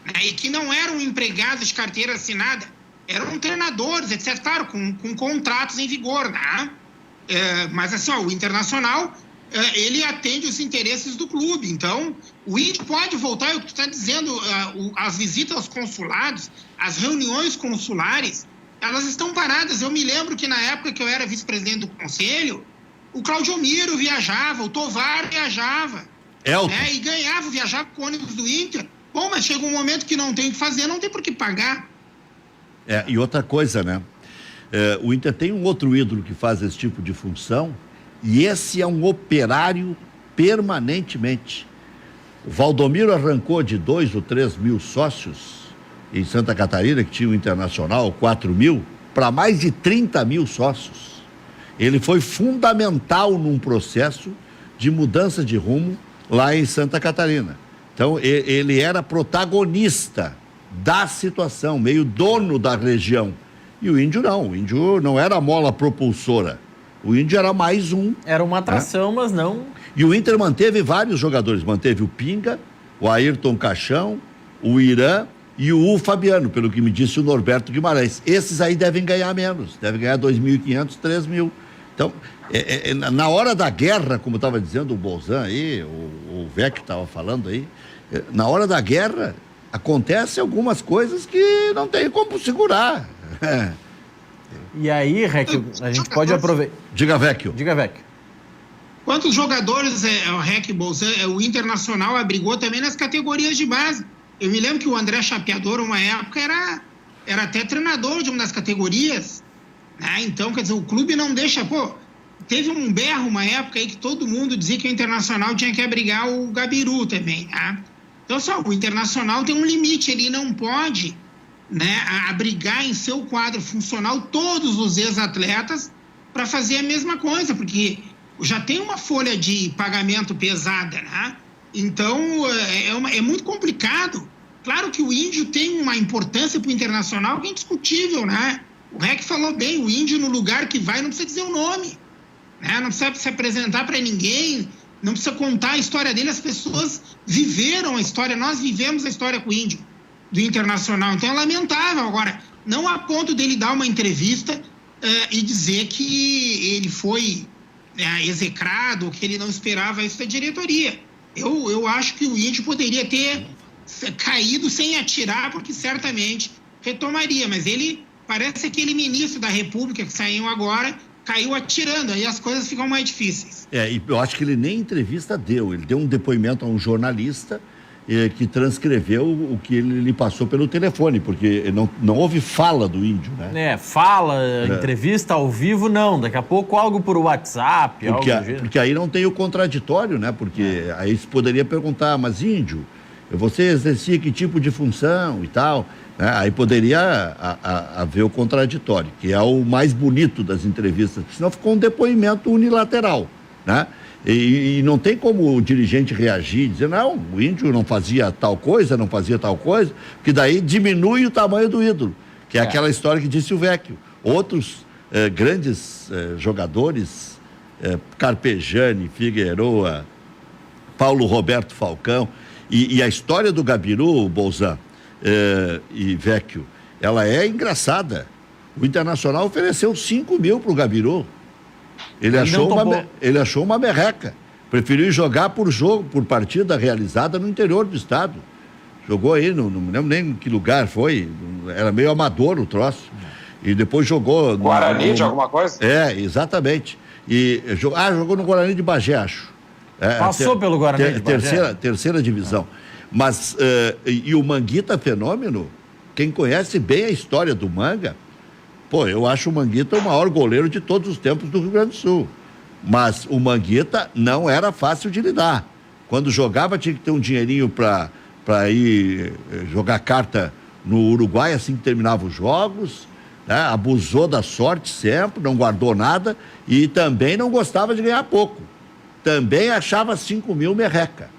né? E que não eram empregados de carteira assinada, eram treinadores, etc., claro, com contratos em vigor, né? Mas assim, o Internacional, ele atende os interesses do clube. Então, o Índio pode voltar, é o que tu está dizendo, as visitas aos consulados, as reuniões consulares, elas estão paradas. Eu me lembro que na época que eu era vice-presidente do conselho, o Claudio Miro viajava, o Tovar viajava, né? E ganhava, viajava com o ônibus do Inter. Bom, mas chega um momento que não tem o que fazer, não tem por que pagar. E outra coisa, né? O Inter tem um outro ídolo que faz esse tipo de função, e esse é um operário permanentemente. O Valdomiro arrancou de 2 ou 3 mil sócios em Santa Catarina, que tinha o Internacional, 4 mil, para mais de 30 mil sócios. Ele foi fundamental num processo de mudança de rumo lá em Santa Catarina. Então, ele era protagonista da situação, meio dono da região. E o Índio não era a mola propulsora. O Índio era mais um. Era uma atração, mas não... E o Inter manteve vários jogadores, manteve o Pinga, o Ayrton Caixão, o Irã e o Fabiano, pelo que me disse o Norberto Guimarães. Esses aí devem ganhar menos, devem ganhar 2.500, 3.000. Então, na hora da guerra, como estava dizendo o Bolzan aí, o Vecchio estava falando aí, na hora da guerra acontecem algumas coisas que não tem como segurar. E aí, Rec, a gente pode aproveitar. Diga, Vecchio. Quantos jogadores o Rec Bolzan, o Internacional abrigou também nas categorias de base? Eu me lembro que o André Chapeador, uma época, era até treinador de uma das categorias, né? Então, quer dizer, o clube não deixa... Teve um berro, uma época aí que todo mundo dizia que o Internacional tinha que abrigar o Gabiru também, né? Então, o Internacional tem um limite, ele não pode, né, abrigar em seu quadro funcional todos os ex-atletas para fazer a mesma coisa, porque já tem uma folha de pagamento pesada, né? Então, é muito complicado. Claro que o Índio tem uma importância para o Internacional que é indiscutível, né? O Rec falou bem, o Índio no lugar que vai não precisa dizer o nome, né? Não precisa se apresentar para ninguém, não precisa contar a história dele, as pessoas viveram a história, nós vivemos a história com o Índio, do Internacional. Então é lamentável. Agora, não a ponto dele dar uma entrevista e dizer que ele foi execrado, ou que ele não esperava isso da diretoria. Eu acho que o Índio poderia ter caído sem atirar, porque certamente retomaria, mas ele parece aquele ministro da República que saiu agora, caiu atirando, aí as coisas ficam mais difíceis. E eu acho que ele nem entrevista deu, ele deu um depoimento a um jornalista que transcreveu o que ele lhe passou pelo telefone, porque não houve fala do Índio, né? Entrevista ao vivo, não. Daqui a pouco algo por WhatsApp, porque aí não tem o contraditório, né? Porque aí se poderia perguntar, mas Índio, você exercia que tipo de função e tal, né? Aí poderia haver o contraditório, que é o mais bonito das entrevistas, porque senão ficou um depoimento unilateral, né? E não tem como o dirigente reagir, dizer, não, o Índio não fazia tal coisa, porque daí diminui o tamanho do ídolo, que é aquela história que disse o Vecchio. Outros grandes jogadores, Carpegiani, Figueroa, Paulo Roberto Falcão, e a história do Gabiru, Bolzan e Vecchio, ela é engraçada. O Internacional ofereceu 5 mil para o Gabiru. Ele achou uma merreca. Preferiu jogar por partida realizada no interior do estado. Jogou aí, não me lembro nem em que lugar foi, era meio amador o troço. E depois jogou... Guarani de alguma coisa? Exatamente. Jogou no Guarani de Bagé, acho. Passou pelo Guarani de Bagé. Terceira divisão. Mas, e o Manguita fenômeno, quem conhece bem a história do Manga, eu acho o Manguita o maior goleiro de todos os tempos do Rio Grande do Sul. Mas o Manguita não era fácil de lidar. Quando jogava, tinha que ter um dinheirinho para ir jogar carta no Uruguai, assim que terminava os jogos, né? Abusou da sorte sempre, não guardou nada e também não gostava de ganhar pouco. Também achava 5 mil merreca.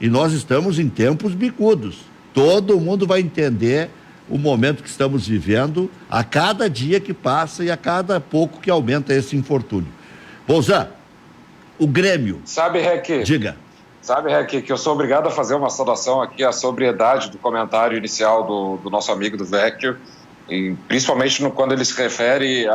E nós estamos em tempos bicudos. Todo mundo vai entender o momento que estamos vivendo a cada dia que passa e a cada pouco que aumenta esse infortúnio. Bolzan, o Grêmio... Sabe, Rec? Diga. Sabe, Rec, que eu sou obrigado a fazer uma saudação aqui à sobriedade do comentário inicial do nosso amigo do Vecchio, e principalmente quando ele se refere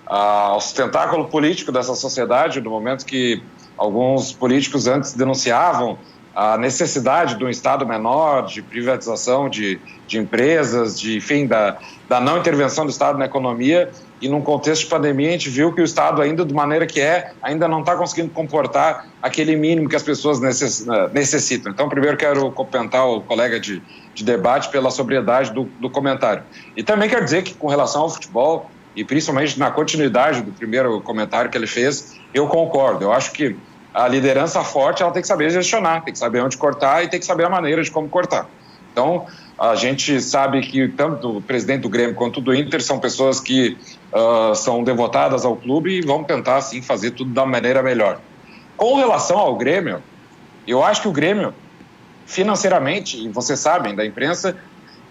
ao sustentáculo político dessa sociedade, no momento que alguns políticos antes denunciavam a necessidade de um Estado menor, de privatização de empresas, enfim, da não intervenção do Estado na economia, e num contexto de pandemia a gente viu que o Estado ainda, de maneira que ainda não está conseguindo comportar aquele mínimo que as pessoas necessitam. Então, primeiro quero cumprimentar o colega de debate pela sobriedade do comentário. E também quero dizer que com relação ao futebol, e principalmente na continuidade do primeiro comentário que ele fez, eu concordo. Eu acho que a liderança forte, ela tem que saber gestionar, tem que saber onde cortar e tem que saber a maneira de como cortar. Então, a gente sabe que tanto o presidente do Grêmio quanto do Inter são pessoas que são devotadas ao clube e vão tentar, sim, fazer tudo da maneira melhor. Com relação ao Grêmio, eu acho que o Grêmio, financeiramente, e vocês sabem da imprensa,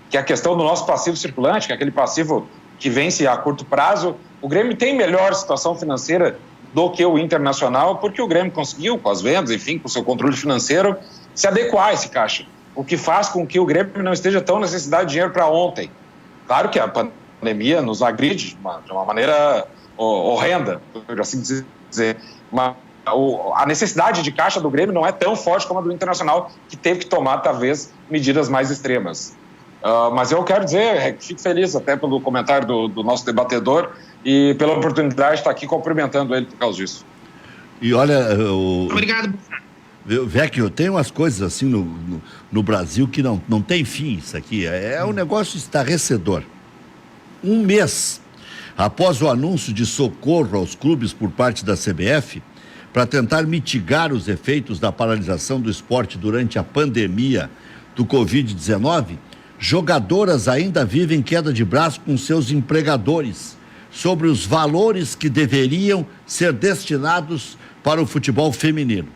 que a questão do nosso passivo circulante, que é aquele passivo que vence a curto prazo, o Grêmio tem melhor situação financeira do que o Internacional, porque o Grêmio conseguiu, com as vendas, enfim, com o seu controle financeiro, se adequar a esse caixa. O que faz com que o Grêmio não esteja tão necessidade de dinheiro para ontem. Claro que a pandemia nos agride de uma maneira horrenda, por assim dizer, mas a necessidade de caixa do Grêmio não é tão forte como a do Internacional, que teve que tomar, talvez, medidas mais extremas. Mas eu quero dizer, fico feliz até pelo comentário do nosso debatedor e pela oportunidade de estar aqui cumprimentando ele por causa disso. E olha, Obrigado. Vecchio, tem umas coisas assim no Brasil que não tem fim isso aqui. É um negócio estarrecedor. Um mês após o anúncio de socorro aos clubes por parte da CBF, para tentar mitigar os efeitos da paralisação do esporte durante a pandemia do Covid-19, jogadoras ainda vivem queda de braço com seus empregadores sobre os valores que deveriam ser destinados para o futebol feminino.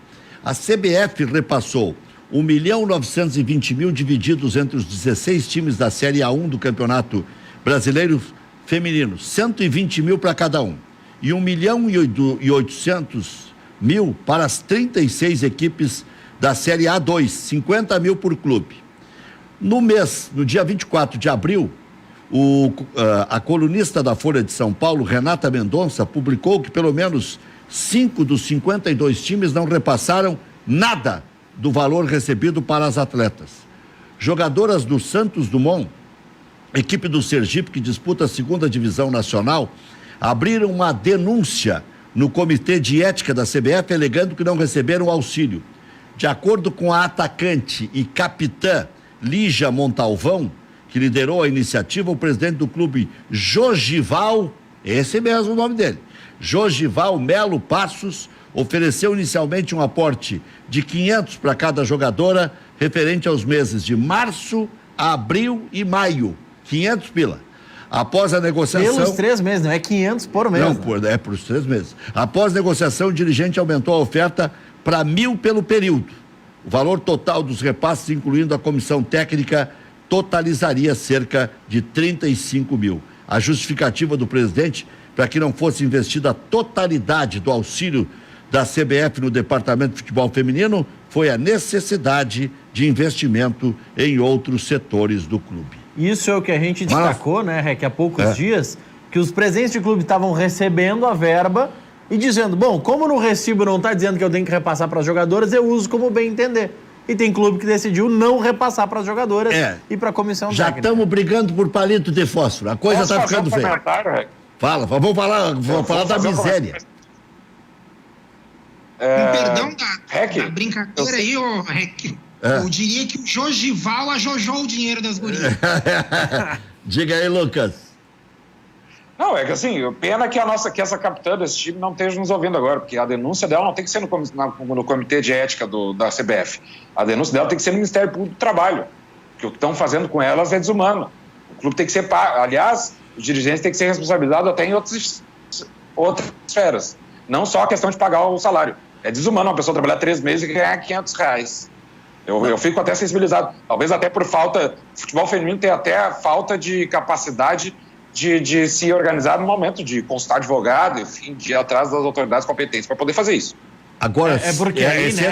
A CBF repassou 1.920.000 divididos entre os 16 times da Série A1 do Campeonato Brasileiro Feminino, 120 mil para cada um, e 1.800.000 para as 36 equipes da Série A2, 50 mil por clube. No dia 24 de abril, a colunista da Folha de São Paulo, Renata Mendonça, publicou que pelo menos 5 dos 52 times não repassaram nada do valor recebido para as atletas. Jogadoras do Santos Dumont, equipe do Sergipe que disputa a 2ª Divisão Nacional, abriram uma denúncia no Comitê de Ética da CBF alegando que não receberam auxílio. De acordo com a atacante e capitã Lígia Montalvão, que liderou a iniciativa, o presidente do clube, Jogival, esse mesmo o nome dele, Jogival Melo Passos, ofereceu inicialmente um aporte de 500 para cada jogadora, referente aos meses de março, abril e maio. 500 pila. Após a negociação... Pelos 3 meses, não é 500 por mês. Não, é por os 3 meses. Após negociação, o dirigente aumentou a oferta para 1.000 pelo período. O valor total dos repasses, incluindo a comissão técnica, totalizaria cerca de 35 mil. A justificativa do presidente para que não fosse investida a totalidade do auxílio da CBF no Departamento de Futebol Feminino foi a necessidade de investimento em outros setores do clube. Isso é o que a gente destacou, né, Rec, há poucos dias, que os presidentes de clube estavam recebendo a verba e dizendo, bom, como no recibo não está dizendo que eu tenho que repassar para as jogadoras, eu uso como bem entender. e tem clube que decidiu não repassar para as jogadoras e para a comissão Já técnica. estamos brigando por palito de fósforo. A coisa está ficando feia. Fala, vamos falar da miséria. Com perdão da brincadeira aí, ô Rec. Eu diria que o Jogival ajojou o dinheiro das gurias. Diga aí, Lucas. Não, é que assim, pena que essa capitã desse time não esteja nos ouvindo agora, porque a denúncia dela não tem que ser no comitê de ética da CBF. A denúncia dela tem que ser no Ministério Público do Trabalho. Porque o que estão fazendo com elas é desumano. O clube tem que ser aliás, os dirigentes têm que ser responsabilizados até em outras esferas. Não só a questão de pagar o salário. É desumano uma pessoa trabalhar 3 meses e ganhar R$500. Eu fico até sensibilizado. Talvez até por falta... O futebol feminino tem até a falta de capacidade de se organizar no momento de consultar advogado, enfim, de ir atrás das autoridades competentes para poder fazer isso. Agora, porque aí, se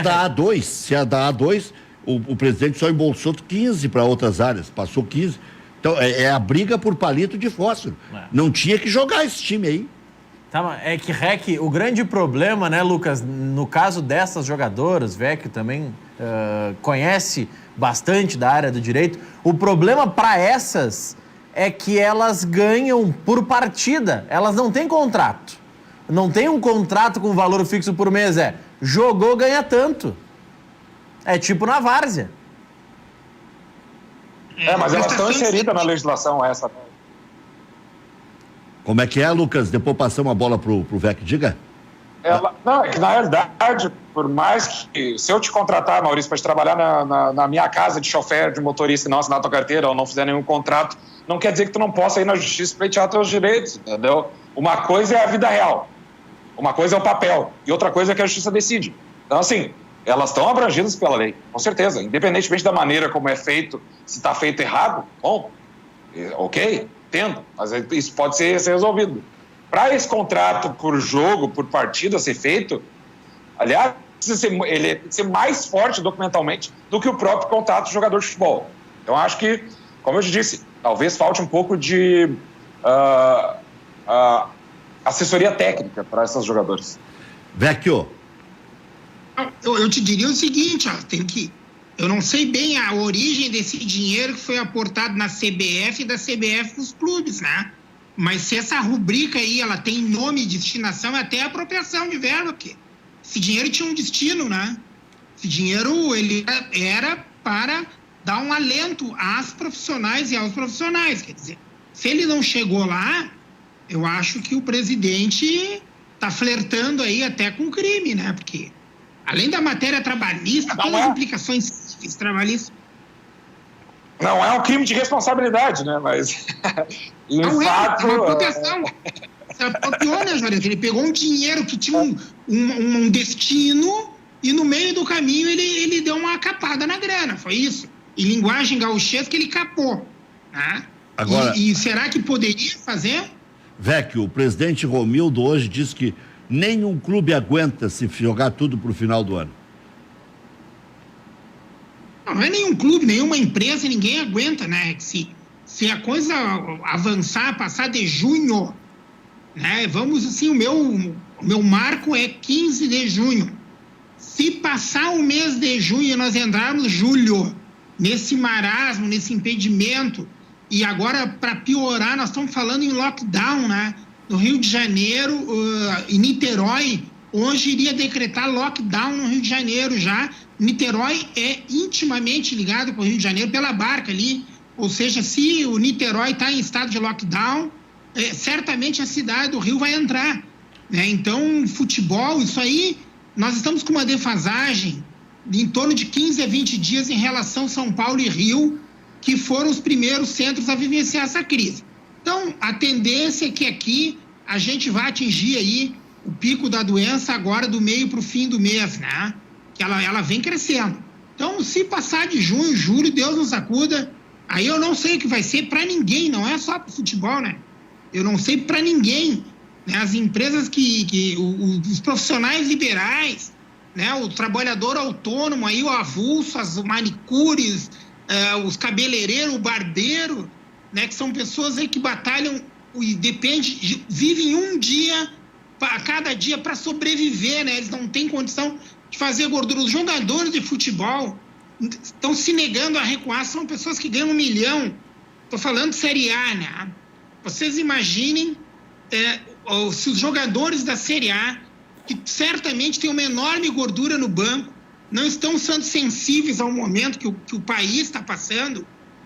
é da A2, o presidente só embolsou 15 para outras áreas, passou 15. Então, é a briga por palito de fósforo. Não tinha que jogar esse time aí. Tá, é que, Rec, o grande problema, né, Lucas, no caso dessas jogadoras, Vecchio também conhece bastante da área do direito, o problema para essas é que elas ganham por partida, elas não têm contrato. Não tem um contrato com valor fixo por mês, jogou, ganha tanto. É tipo na várzea. Mas elas estão inseridas na legislação essa. Como é que é, Lucas? Depois passamos a bola pro Vec, diga. Não, é que na realidade, por mais que se eu te contratar, Maurício, para te trabalhar na minha casa de chofer, de motorista e não assinar tua carteira ou não fizer nenhum contrato, não quer dizer que tu não possa ir na justiça pleitear teus direitos, entendeu? Uma coisa é a vida real, uma coisa é o papel e outra coisa é que a justiça decide. Então, assim, elas estão abrangidas pela lei, com certeza, independentemente da maneira como é feito, se está feito errado, bom, ok, entendo, mas isso pode ser resolvido. Para esse contrato por jogo, por partida ser feito, aliás, ele tem que ser mais forte documentalmente do que o próprio contrato de jogador de futebol. Então, acho que, como eu te disse, talvez falte um pouco de assessoria técnica para essas jogadoras. Vecchio. Eu te diria o seguinte, eu não sei bem a origem desse dinheiro que foi aportado na CBF e da CBF nos clubes, né? Mas se essa rubrica aí, ela tem nome e destinação, é até apropriação de verba, porque esse dinheiro tinha um destino, né? Esse dinheiro, ele era para dar um alento às profissionais e aos profissionais. Quer dizer, se ele não chegou lá, eu acho que o presidente está flertando aí até com crime, né? Porque, além da matéria trabalhista, todas as implicações trabalhistas. Não é um crime de responsabilidade, né? Mas, não fato... é uma proteção. Você apropriou, né, Jorge? Ele pegou um dinheiro que tinha um destino e no meio do caminho ele deu uma capada na grana, foi isso. Em linguagem gauchesca, ele capou. Né? Agora, e será que poderia fazer? Vecchio, o presidente Romildo hoje disse que nenhum clube aguenta se jogar tudo para o final do ano. Não é nenhum clube, nenhuma empresa, ninguém aguenta, né? Se a coisa avançar, passar de junho, né? Vamos assim, o meu marco é 15 de junho. Se passar o mês de junho e nós entrarmos julho, nesse marasmo, nesse impedimento, e agora, para piorar, nós estamos falando em lockdown, né? No Rio de Janeiro, em Niterói, hoje iria decretar lockdown no Rio de Janeiro já. Niterói é intimamente ligado com o Rio de Janeiro pela barca ali, ou seja, se o Niterói está em estado de lockdown, certamente a cidade do Rio vai entrar, né? Então, futebol, isso aí, nós estamos com uma defasagem de em torno de 15 a 20 dias em relação a São Paulo e Rio, que foram os primeiros centros a vivenciar essa crise. Então, a tendência é que aqui a gente vai atingir aí o pico da doença agora do meio para o fim do mês, né? Que ela vem crescendo. Então, se passar de junho, julho, Deus nos acuda, aí eu não sei o que vai ser para ninguém, não é só para o futebol, né? Eu não sei para ninguém, né? As empresas os profissionais liberais, né? O trabalhador autônomo, aí o avulso, as manicures, os cabeleireiros, o barbeiro, né? Que são pessoas aí que batalham e vivem um dia a cada dia para sobreviver, né? Eles não têm condição de fazer gordura. Os jogadores de futebol, estão se negando a recuar são pessoas que ganham 1 milhão. Estou falando de Série A, né? Vocês imaginem se os jogadores da Série A, que certamente têm uma enorme gordura no banco, não estão sendo sensíveis ao momento que o país está passando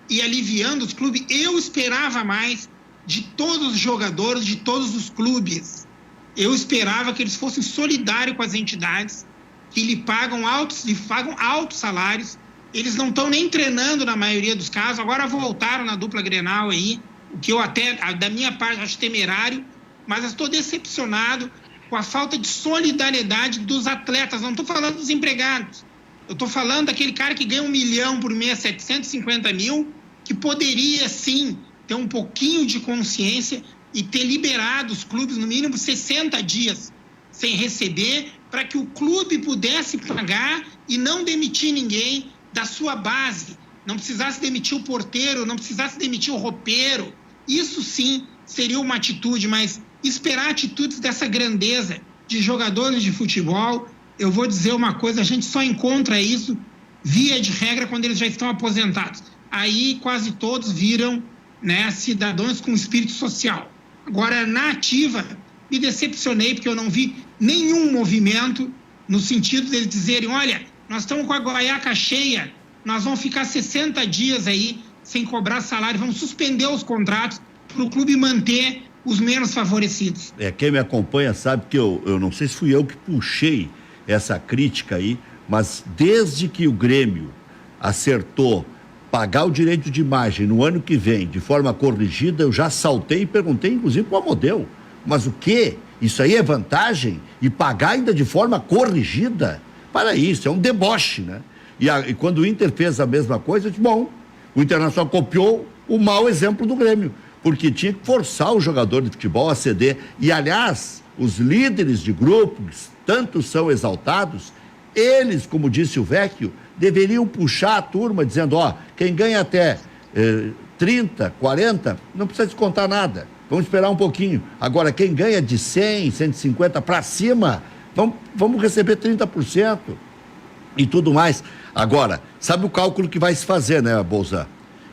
e aliviando os clubes. Eu esperava mais de todos os jogadores, de todos os clubes. Eu esperava que eles fossem solidários com as entidades, que lhe pagam altos salários. Eles não estão nem treinando na maioria dos casos, agora voltaram na dupla Grenal aí, o que eu até, da minha parte, acho temerário, mas eu estou decepcionado com a falta de solidariedade dos atletas. Não estou falando dos empregados, eu estou falando daquele cara que ganha 1 milhão por mês, 750 mil, que poderia sim ter um pouquinho de consciência e ter liberado os clubes no mínimo 60 dias sem receber, para que o clube pudesse pagar e não demitir ninguém da sua base, não precisasse demitir o porteiro, não precisasse demitir o roupeiro. Isso sim seria uma atitude, mas esperar atitudes dessa grandeza de jogadores de futebol, eu vou dizer uma coisa, a gente só encontra isso, via de regra, quando eles já estão aposentados. Aí quase todos viram, né, cidadãos com espírito social. Agora, na ativa, me decepcionei, porque eu não vi nenhum movimento no sentido deles dizerem, olha, nós estamos com a goiaca cheia, nós vamos ficar 60 dias aí sem cobrar salário, vamos suspender os contratos para o clube manter os menos favorecidos. Quem me acompanha sabe que eu não sei se fui eu que puxei essa crítica aí, mas desde que o Grêmio acertou pagar o direito de imagem no ano que vem de forma corrigida, eu já saltei e perguntei, inclusive, para o Amodeu, mas o quê? Isso aí é vantagem? E pagar ainda de forma corrigida? Para isso, é um deboche, né? E quando o Inter fez a mesma coisa, eu disse, bom, o Internacional copiou o mau exemplo do Grêmio, porque tinha que forçar o jogador de futebol a ceder. E, aliás, os líderes de grupos, tanto são exaltados, eles, como disse o Vecchio, deveriam puxar a turma, dizendo, quem ganha até 30, 40, não precisa descontar nada. Vamos esperar um pouquinho. Agora, quem ganha de 100, 150 para cima, vamos receber 30% e tudo mais. Agora, sabe o cálculo que vai se fazer, né, Bolzan?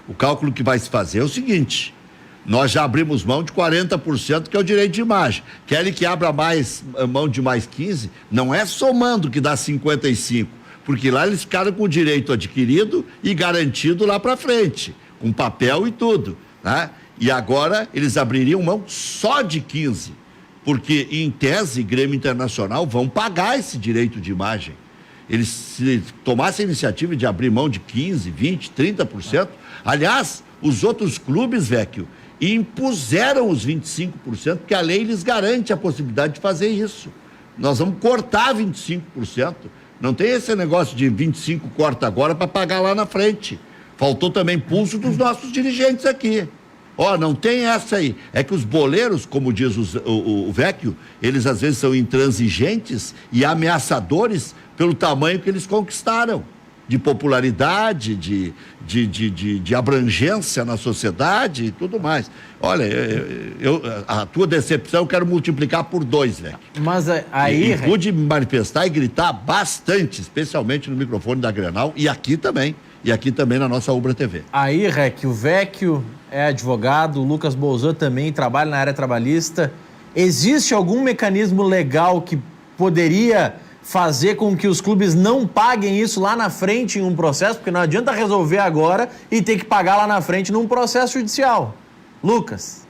O cálculo que vai se fazer é o seguinte, nós já abrimos mão de 40%, que é o direito de imagem. Querem que abra mão de mais 15%, não é somando que dá 55%, porque lá eles ficaram com o direito adquirido e garantido lá para frente, com papel e tudo, né? E agora eles abririam mão só de 15%, porque em tese Grêmio Internacional vão pagar esse direito de imagem. Eles, se tomassem a iniciativa de abrir mão de 15%, 20%, 30%, aliás, os outros clubes, Vecchio, impuseram os 25%, porque a lei lhes garante a possibilidade de fazer isso. Nós vamos cortar 25%. Não tem esse negócio de 25% corta agora para pagar lá na frente. Faltou também pulso dos nossos dirigentes aqui. Não tem essa aí. É que os boleiros, como diz o Vecchio, eles às vezes são intransigentes e ameaçadores pelo tamanho que eles conquistaram, de popularidade, de abrangência na sociedade e tudo mais. Olha, a tua decepção eu quero multiplicar por 2, velho. Mas aí... E pude me manifestar e gritar bastante, especialmente no microfone da Grenal e aqui também na nossa Ubra TV. Aí, Rec, o Vecchio é advogado, o Lucas Bolzan também trabalha na área trabalhista. Existe algum mecanismo legal que poderia fazer com que os clubes não paguem isso lá na frente em um processo? Porque não adianta resolver agora e ter que pagar lá na frente num processo judicial. Lucas?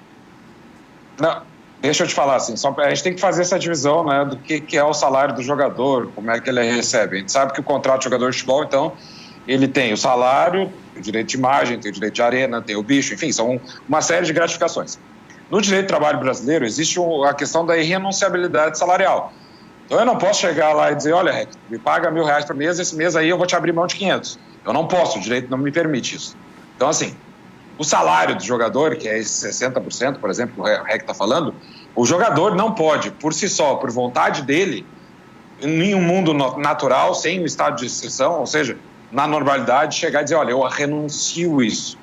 Não, deixa eu te falar assim, a gente tem que fazer essa divisão, né, do que é o salário do jogador, como é que ele recebe. A gente sabe que o contrato de jogador de futebol, então, ele tem o salário, o direito de imagem, tem o direito de arena, tem o bicho, enfim, são uma série de gratificações. No direito do trabalho brasileiro existe a questão da irrenunciabilidade salarial. Então eu não posso chegar lá e dizer, olha, me paga R$1.000 por mês, esse mês aí eu vou te abrir mão de 500. Eu não posso, o direito não me permite isso. Então, assim, o salário do jogador, que é esse 60%, por exemplo, que o REC está falando, o jogador não pode, por si só, por vontade dele, em um mundo natural, sem um estado de exceção, ou seja, na normalidade, chegar e dizer, olha, eu renuncio isso.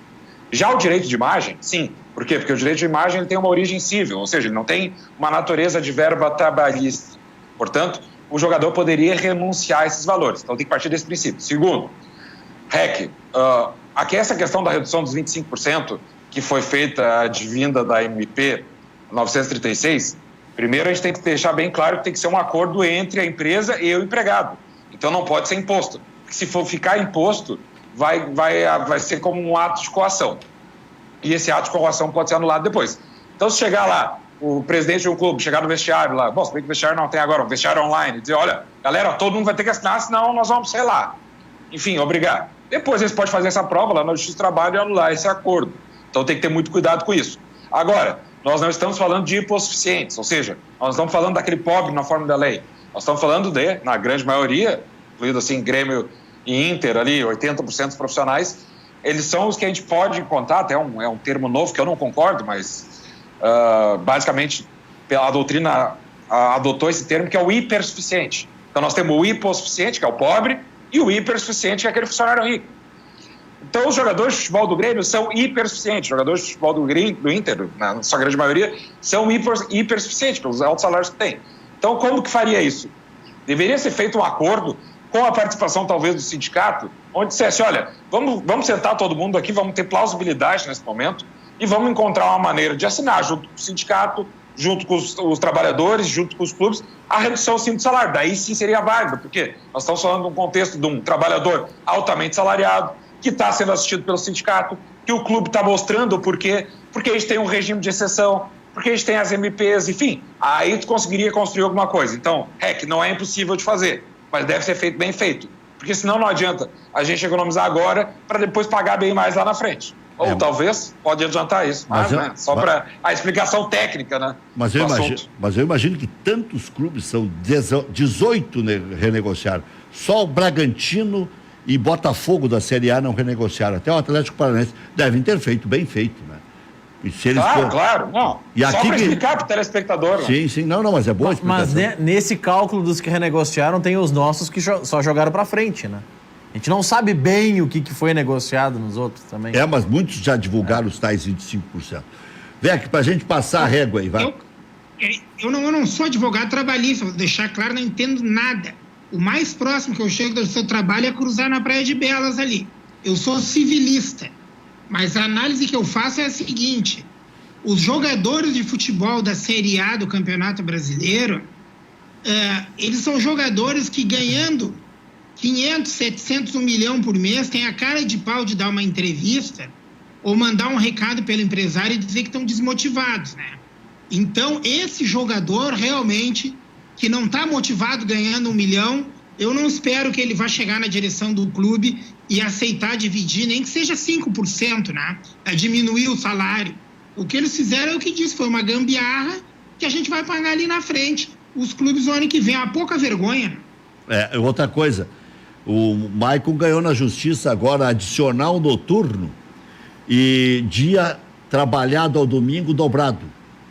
Já o direito de imagem, sim. Por quê? Porque o direito de imagem ele tem uma origem civil, ou seja, ele não tem uma natureza de verba trabalhista. Portanto, o jogador poderia renunciar a esses valores. Então, tem que partir desse princípio. Segundo, REC, aqui essa questão da redução dos 25%, que foi feita advinda da MP 936, primeiro a gente tem que deixar bem claro que tem que ser um acordo entre a empresa e o empregado. Então não pode ser imposto. Porque se for ficar imposto, vai ser como um ato de coação. E esse ato de coação pode ser anulado depois. Então, se chegar lá, o presidente de um clube, chegar no vestiário lá, bom, se bem que o vestiário não tem agora, um vestiário online, dizer, olha, galera, todo mundo vai ter que assinar, senão nós vamos, sei lá, enfim, obrigar. Depois eles podem fazer essa prova lá na Justiça do Trabalho e anular esse acordo. Então tem que ter muito cuidado com isso. Agora, nós não estamos falando de hipossuficientes, ou seja, nós não estamos falando daquele pobre na forma da lei. Nós estamos falando de, na grande maioria, incluído assim Grêmio e Inter ali, 80% dos profissionais, eles são os que a gente pode contar, até é um termo novo que eu não concordo, mas basicamente a doutrina adotou esse termo que é o hipersuficiente. Então nós temos o hipossuficiente, que é o pobre, e o hipersuficiente, que é aquele funcionário rico. Então os jogadores de futebol do Grêmio são hipersuficientes, jogadores de futebol do Inter, na sua grande maioria, são hipersuficientes pelos altos salários que têm. Então como que faria isso? Deveria ser feito um acordo com a participação talvez do sindicato, onde dissesse, olha, vamos sentar todo mundo aqui, vamos ter plausibilidade nesse momento e vamos encontrar uma maneira de assinar junto com o sindicato, junto com os trabalhadores, junto com os clubes, a redução sim do salário. Daí sim seria válido, porque nós estamos falando de um contexto de um trabalhador altamente salariado, que está sendo assistido pelo sindicato, que o clube está mostrando o porquê, porque a gente tem um regime de exceção, porque a gente tem as MPs, enfim, aí tu conseguiria construir alguma coisa. Então, REC, não é impossível de fazer, mas deve ser feito bem feito, porque senão não adianta a gente economizar agora para depois pagar bem mais lá na frente. Ou talvez pode adiantar isso, né? Só para a explicação técnica, né? Mas eu imagino que tantos clubes, são 18 renegociaram, só o Bragantino e Botafogo da Série A não renegociaram, até o Atlético Paranaense devem ter feito, bem feito, né? E se eles claro, não. E só para explicar para o telespectador. Sim, não, mas é boa a explicação. Mas nesse cálculo dos que renegociaram, tem os nossos que só jogaram para frente, né? A gente não sabe bem o que foi negociado nos outros também. Mas muitos já divulgaram os tais 25%. Vem aqui para a gente passar a régua aí, vai. Eu não sou advogado trabalhista, vou deixar claro, não entendo nada. O mais próximo que eu chego do seu trabalho é cruzar na Praia de Belas ali. Eu sou civilista, mas a análise que eu faço é a seguinte: os jogadores de futebol da Série A do Campeonato Brasileiro, eles são jogadores que ganhando 500, 700, 1 milhão por mês, tem a cara de pau de dar uma entrevista ou mandar um recado pelo empresário e dizer que estão desmotivados, né? Então, esse jogador realmente que não está motivado ganhando 1 milhão, eu não espero que ele vá chegar na direção do clube e aceitar dividir, nem que seja 5%, né? A diminuir o salário. O que eles fizeram é o que disse, foi uma gambiarra que a gente vai pagar ali na frente. Os clubes no ano que vem, há pouca vergonha. Outra coisa, o Maicon ganhou na justiça agora adicional noturno e dia trabalhado ao domingo dobrado,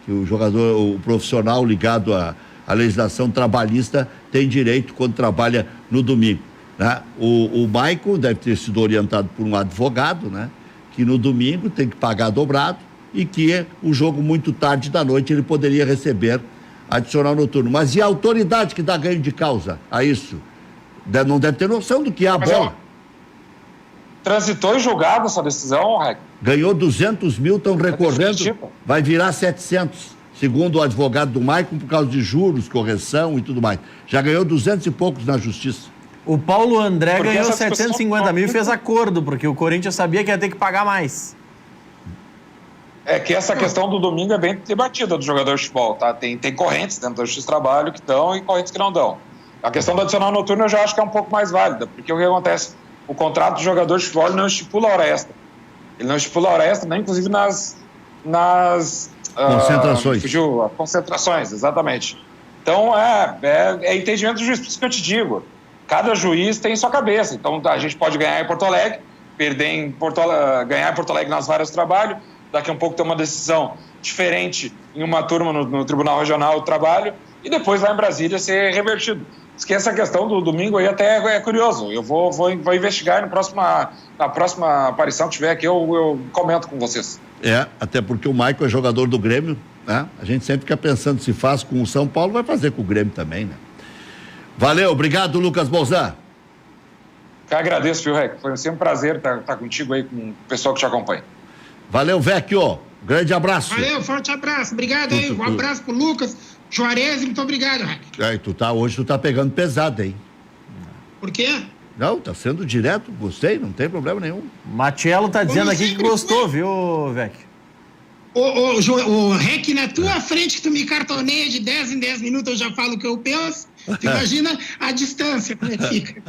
que o profissional ligado à legislação trabalhista tem direito quando trabalha no domingo, né? O Maicon deve ter sido orientado por um advogado, né? Que no domingo tem que pagar dobrado e que o jogo muito tarde da noite ele poderia receber adicional noturno. Mas e a autoridade que dá ganho de causa a isso? Não deve ter noção do que é a bola. Transitou em julgado essa decisão, REC? Ganhou 200 mil, estão recorrendo, vai virar 700, segundo o advogado do Maicon, por causa de juros, correção e tudo mais. Já ganhou 200 e poucos na justiça. O Paulo André ganhou 750 mil e fez acordo, porque o Corinthians sabia que ia ter que pagar mais. É que essa questão do domingo é bem debatida do jogador de futebol, tá? Tem correntes dentro da Justiça do Trabalho que dão e correntes que não dão. A questão do adicional noturno eu já acho que é um pouco mais válida, porque o que acontece? O contrato do jogador de futebol não estipula hora extra. Ele não estipula hora extra, nem inclusive nas concentrações. Concentrações, exatamente. Então, é entendimento do juiz, por isso que eu te digo. Cada juiz tem sua cabeça. Então, a gente pode ganhar em Porto Alegre, ganhar em Porto Alegre nas várias do trabalho, daqui a um pouco ter uma decisão diferente em uma turma no Tribunal Regional do Trabalho, e depois lá em Brasília ser revertido. Esqueça a questão do domingo aí, até é curioso. Eu vou investigar na próxima aparição que tiver aqui, eu comento com vocês. Até porque o Maicon é jogador do Grêmio, né? A gente sempre fica pensando, se faz com o São Paulo, vai fazer com o Grêmio também, né? Valeu, obrigado, Lucas Bolzan. Eu agradeço, viu, Rec? Foi sempre um prazer estar contigo aí, com o pessoal que te acompanha. Valeu, Vecchio. Grande abraço. Valeu, forte abraço. Obrigado aí. Um abraço pro Lucas Juarez. Muito obrigado, Rec. Hoje tu tá pegando pesado, hein? Por quê? Não, tá sendo direto. Gostei, não tem problema nenhum. Matiello tá dizendo aqui que gostou, viu, Vecchio? O Rec, na tua frente, que tu me cartoneia de 10 em 10 minutos, eu já falo o que eu penso. Tu imagina a distância, como é que fica.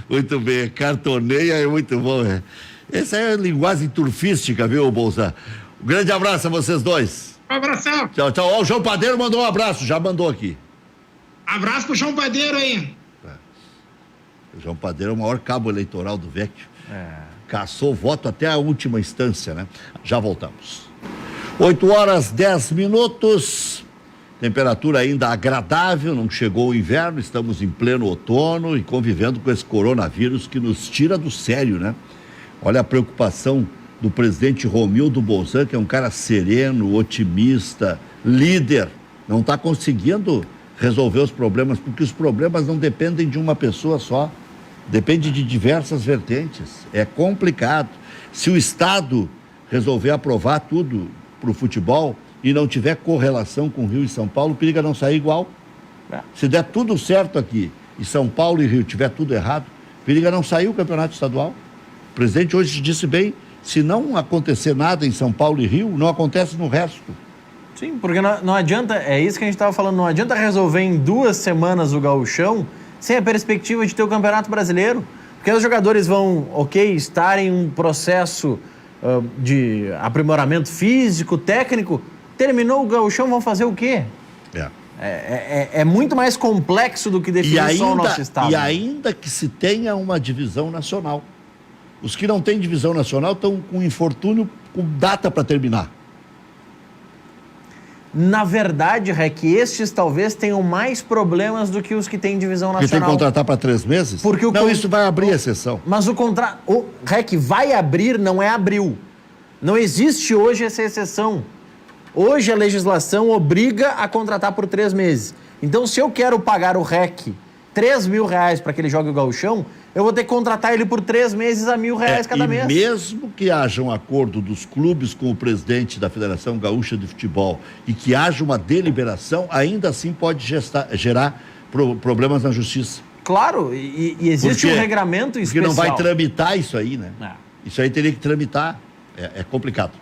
Muito bem, cartoneia é muito bom. Né? Essa é a linguagem turfística, viu, Bolsa? Um grande abraço a vocês dois. Um abração. Tchau, tchau. Ó, o João Padeiro mandou um abraço, já mandou aqui. Abraço pro João Padeiro aí. O João Padeiro é o maior cabo eleitoral do Vecchio. Caçou voto até a última instância, né? Já voltamos. 8h10. Temperatura ainda agradável, não chegou o inverno, estamos em pleno outono e convivendo com esse coronavírus que nos tira do sério, né? Olha a preocupação do presidente Romildo Bolzan, que é um cara sereno, otimista, líder, não está conseguindo resolver os problemas, porque os problemas não dependem de uma pessoa só, depende de diversas vertentes, é complicado. Se o Estado resolver aprovar tudo para o futebol e não tiver correlação com Rio e São Paulo, periga não sair igual. Se der tudo certo aqui e São Paulo e Rio tiver tudo errado, periga não sair o campeonato estadual. O presidente hoje disse bem, se não acontecer nada em São Paulo e Rio, não acontece no resto. Sim, porque não adianta, é isso que a gente estava falando, não adianta resolver em 2 semanas o gauchão sem a perspectiva de ter o Campeonato Brasileiro. Porque os jogadores vão, estar em um processo de aprimoramento físico, técnico, terminou o gauchão, vão fazer o quê? É muito mais complexo do que definir só o nosso estado. E ainda que se tenha uma divisão nacional. Os que não têm divisão nacional estão com infortúnio, com data para terminar. Na verdade, Rec, estes talvez tenham mais problemas do que os que têm divisão nacional. Porque tem que contratar para 3 meses? Porque isso vai abrir exceção. Mas o contrato... Rec, vai abrir, não é abril. Não existe hoje essa exceção. Hoje a legislação obriga a contratar por 3 meses. Então, se eu quero pagar o Rec R$3.000 para que ele jogue o gauchão, eu vou ter que contratar ele por 3 meses a R$1.000 cada mês. Mesmo que haja um acordo dos clubes com o presidente da Federação Gaúcha de Futebol e que haja uma deliberação, ainda assim pode gerar problemas na justiça. Claro, e existe um regramento especial. Porque não vai tramitar isso aí, né? Isso aí teria que tramitar. É complicado.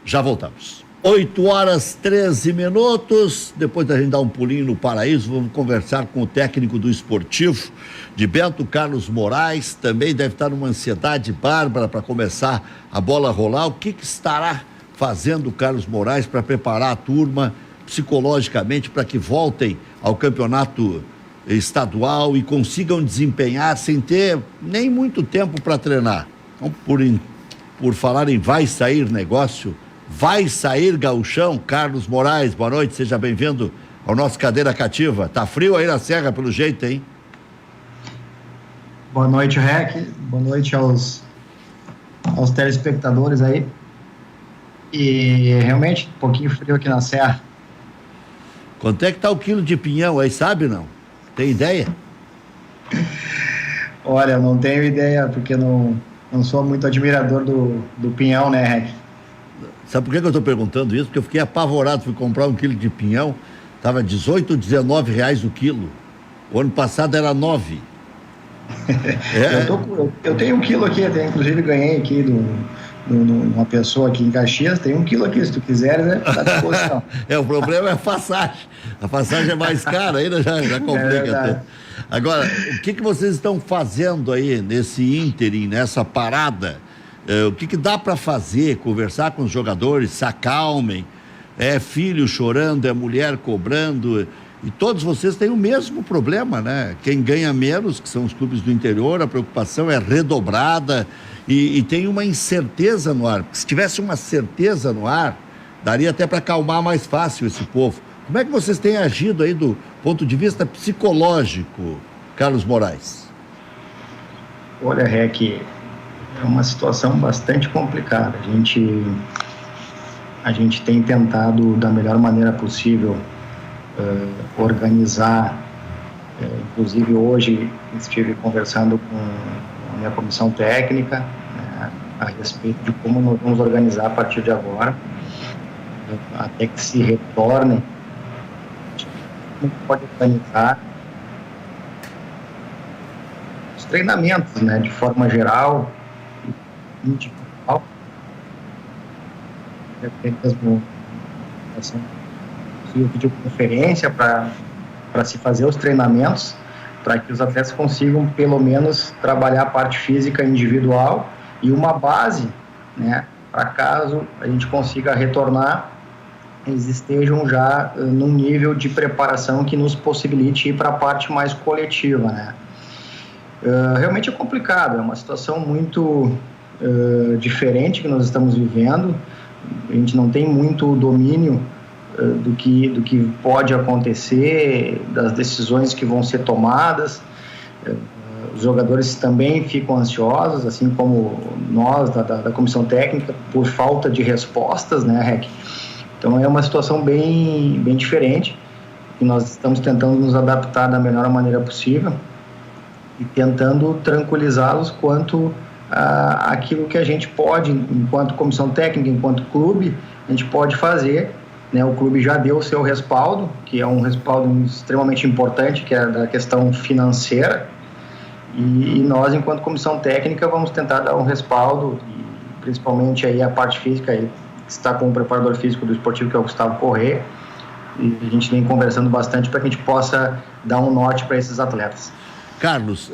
Já voltamos. 8h13. Depois da gente dar um pulinho no paraíso, vamos conversar com o técnico do Esportivo de Bento, Carlos Moraes. Também deve estar numa ansiedade bárbara para começar a bola rolar. O que estará fazendo o Carlos Moraes para preparar a turma psicologicamente para que voltem ao campeonato estadual e consigam desempenhar sem ter nem muito tempo para treinar? Então, por falar em vai sair negócio, vai sair gauchão. Carlos Moraes, boa noite, seja bem-vindo ao nosso Cadeira Cativa. Tá frio aí na serra, pelo jeito, hein? Boa noite, Rec. Boa noite aos telespectadores aí. E realmente, um pouquinho frio aqui na serra. Quanto é que tá o quilo de pinhão aí, sabe não? Tem ideia? Olha, não tenho ideia, porque não sou muito admirador do pinhão, né, Rec? Sabe por que eu estou perguntando isso? Porque eu fiquei apavorado, fui comprar 1 quilo de pinhão, estava R$18, R$19 o quilo. O ano passado era 9. Eu tenho 1 quilo aqui, até inclusive ganhei aqui de uma pessoa aqui em Caxias, tem 1 quilo aqui, se tu quiseres, né? Tá à disposição. O problema é a passagem. A passagem é mais cara, ainda já complica até. Agora, o que vocês estão fazendo aí nesse ínterim, nessa parada? O que dá para fazer? Conversar com os jogadores, se acalmem. É filho chorando, é mulher cobrando. E todos vocês têm o mesmo problema, né? Quem ganha menos, que são os clubes do interior, a preocupação é redobrada e tem uma incerteza no ar. Se tivesse uma certeza no ar, daria até para acalmar mais fácil esse povo. Como é que vocês têm agido aí do ponto de vista psicológico, Carlos Moraes? Olha, Rec, é uma situação bastante complicada. A gente tem tentado da melhor maneira possível organizar Inclusive hoje estive conversando com a minha comissão técnica, né, a respeito de como nós vamos organizar a partir de agora, até que se retorne, como pode organizar os treinamentos, né, de forma geral, individual, até mesmo videoconferência para se fazer os treinamentos, para que os atletas consigam pelo menos trabalhar a parte física individual e uma base, né, para caso a gente consiga retornar, eles estejam já num nível de preparação que nos possibilite ir para a parte mais coletiva, né. Realmente é complicado, é uma situação muito diferente que nós estamos vivendo, a gente não tem muito domínio do que pode acontecer, das decisões que vão ser tomadas. Os jogadores também ficam ansiosos, assim como nós da comissão técnica, por falta de respostas, né, Rec? Então é uma situação bem diferente, e nós estamos tentando nos adaptar da melhor maneira possível e tentando tranquilizá-los quanto àquilo que a gente pode, enquanto comissão técnica, enquanto clube, a gente pode fazer, né? O clube já deu o seu respaldo, que é um respaldo extremamente importante, que é da questão financeira, e nós, enquanto comissão técnica, vamos tentar dar um respaldo, e principalmente aí a parte física, aí está com o preparador físico do esportivo, que é o Gustavo Corrêa, e a gente vem conversando bastante para que a gente possa dar um norte para esses atletas. Carlos,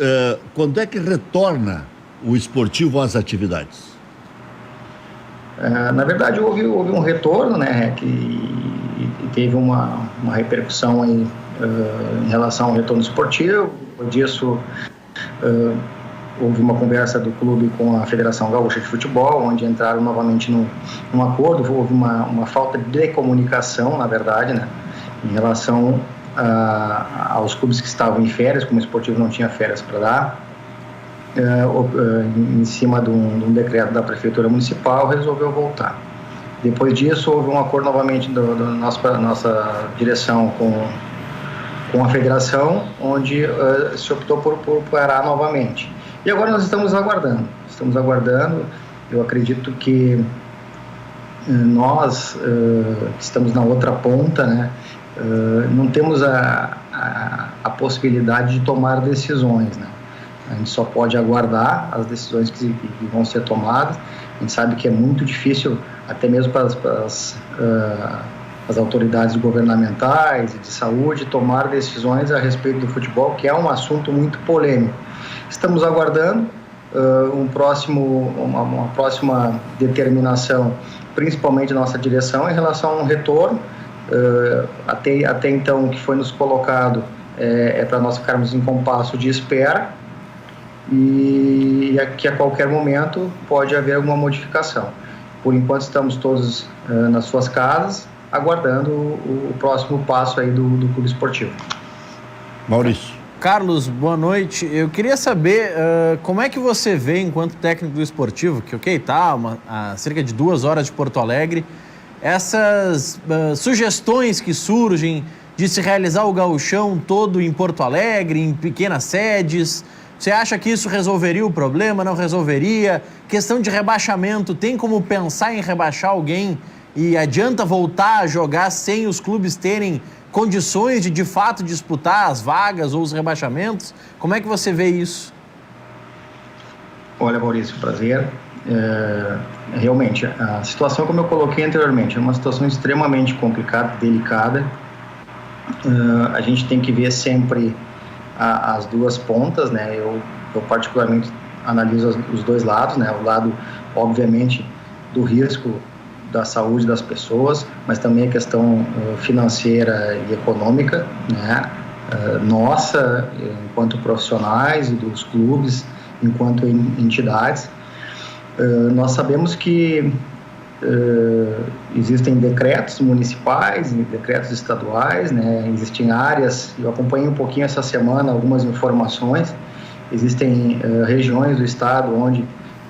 quando é que retorna o esportivo às atividades? Na verdade, houve um retorno, né, que teve uma repercussão aí, em relação ao retorno esportivo. Disso, houve uma conversa do clube com a Federação Gaúcha de Futebol, onde entraram novamente num acordo. Houve uma falta de comunicação, na verdade, né, em relação aos clubes que estavam em férias, como o esportivo não tinha férias para dar. Em cima de um decreto da Prefeitura Municipal, resolveu voltar. Depois disso, houve um acordo novamente da nossa direção com a Federação, onde se optou por parar novamente. E agora nós estamos aguardando. Eu acredito que nós, que estamos na outra ponta, né, não temos a possibilidade de tomar decisões, né? A gente só pode aguardar as decisões que vão ser tomadas. A gente sabe que é muito difícil, até mesmo para as autoridades governamentais e de saúde, tomar decisões a respeito do futebol, que é um assunto muito polêmico. Estamos aguardando uma próxima determinação, principalmente da nossa direção, em relação a um retorno. Até então, o que foi nos colocado é para nós ficarmos em compasso de espera, e que a qualquer momento pode haver alguma modificação. Por enquanto estamos todos nas suas casas, aguardando o próximo passo aí do clube esportivo. Maurício. Carlos, boa noite. Eu queria saber como é que você vê, enquanto técnico do esportivo, que está a cerca de 2 horas de Porto Alegre, essas sugestões que surgem de se realizar o gauchão todo em Porto Alegre, em pequenas sedes. Você acha que isso resolveria o problema? Não resolveria? Questão de rebaixamento, tem como pensar em rebaixar alguém e adianta voltar a jogar sem os clubes terem condições de fato disputar as vagas ou os rebaixamentos? Como é que você vê isso? Olha, Maurício, prazer. Realmente, a situação, como eu coloquei anteriormente, é uma situação extremamente complicada, delicada. A gente tem que ver sempre as duas pontas, né? Eu particularmente analiso os dois lados, né? O lado, obviamente, do risco da saúde das pessoas, mas também a questão financeira e econômica, né? Nossa, enquanto profissionais, e dos clubes, enquanto entidades. Nós sabemos que existem decretos municipais e decretos estaduais, né? Existem áreas, eu acompanhei um pouquinho essa semana algumas informações, existem regiões do estado onde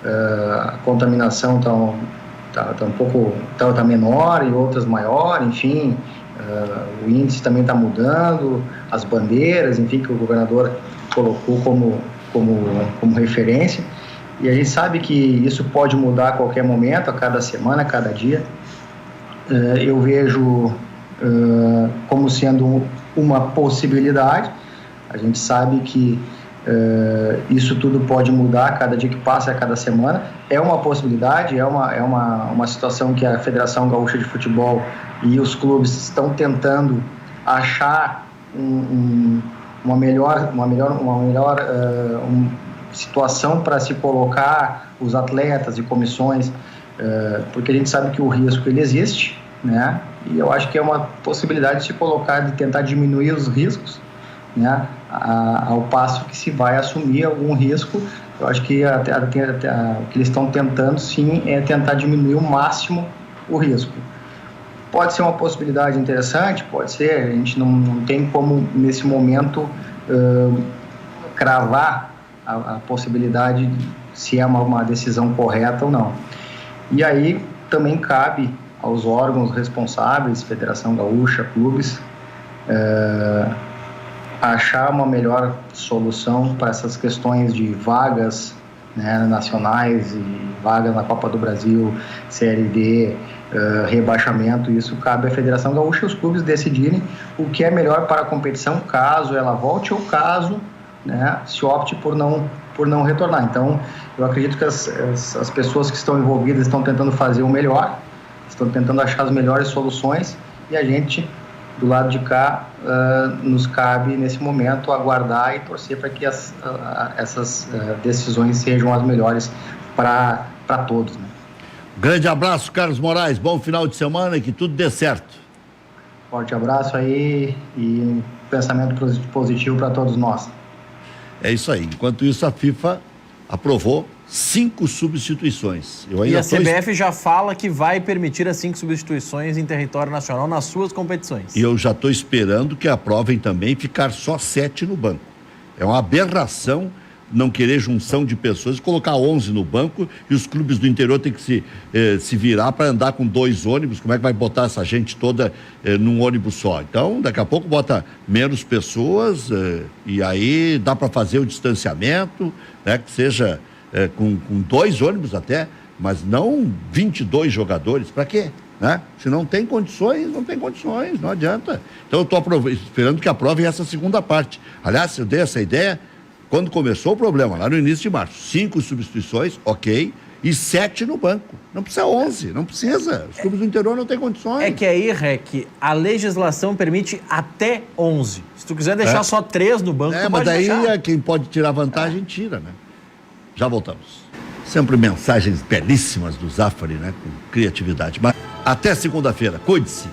a contaminação está um pouco menor e outras maior, enfim, O índice também está mudando, as bandeiras, enfim, que o governador colocou como referência. E a gente sabe que isso pode mudar a qualquer momento, a cada semana, a cada dia. Eu vejo como sendo uma possibilidade. A gente sabe que isso tudo pode mudar a cada dia que passa, a cada semana. É uma possibilidade, é uma situação que a Federação Gaúcha de Futebol e os clubes estão tentando achar uma melhor situação para se colocar os atletas e comissões, porque a gente sabe que o risco ele existe, né? E eu acho que é uma possibilidade de se colocar, de tentar diminuir os riscos, né? Ao passo que se vai assumir algum risco. Eu acho que o que eles estão tentando, sim, é tentar diminuir o máximo o risco. Pode ser uma possibilidade interessante, pode ser, a gente não tem como, nesse momento, cravar a possibilidade se é uma decisão correta ou não. E aí também cabe aos órgãos responsáveis, Federação Gaúcha, clubes, achar uma melhor solução para essas questões de vagas, né, nacionais e vagas na Copa do Brasil, Série D, rebaixamento. Isso cabe à Federação Gaúcha e os clubes decidirem o que é melhor para a competição, caso ela volte ou caso, né, se opte por não retornar. Então, eu acredito que as pessoas que estão envolvidas estão tentando fazer o melhor, estão tentando achar as melhores soluções, e a gente, do lado de cá, nos cabe, nesse momento, aguardar e torcer para que essas decisões sejam as melhores para todos, né? Grande abraço, Carlos Moraes. Bom final de semana e que tudo dê certo. Forte abraço aí e um pensamento positivo para todos nós. É isso aí. Enquanto isso, a FIFA aprovou 5 substituições. E a CBF já fala que vai permitir as 5 substituições em território nacional nas suas competições. E eu já estou esperando que aprovem também ficar só 7 no banco. É uma aberração não querer junção de pessoas e colocar 11 no banco, e os clubes do interior têm que se virar para andar com 2 ônibus. Como é que vai botar essa gente toda num ônibus só? Então, daqui a pouco bota menos pessoas, e aí dá para fazer o distanciamento, né, que seja com 2 ônibus até, mas não 22 jogadores. Para quê? Né? Se não tem condições, não adianta. Então eu estou esperando que aprovem essa segunda parte. Aliás, eu dei essa ideia quando começou o problema, lá no início de março. 5 substituições, ok, e 7 no banco. Não precisa 11, não precisa. Os clubes do interior não têm condições. É que aí, Rec, a legislação permite até 11. Se tu quiser deixar só 3 no banco, tu mas pode daí deixar. Quem pode tirar vantagem, tira, né? Já voltamos. Sempre mensagens belíssimas do Zafari, né? Com criatividade. Mas até segunda-feira. Cuide-se.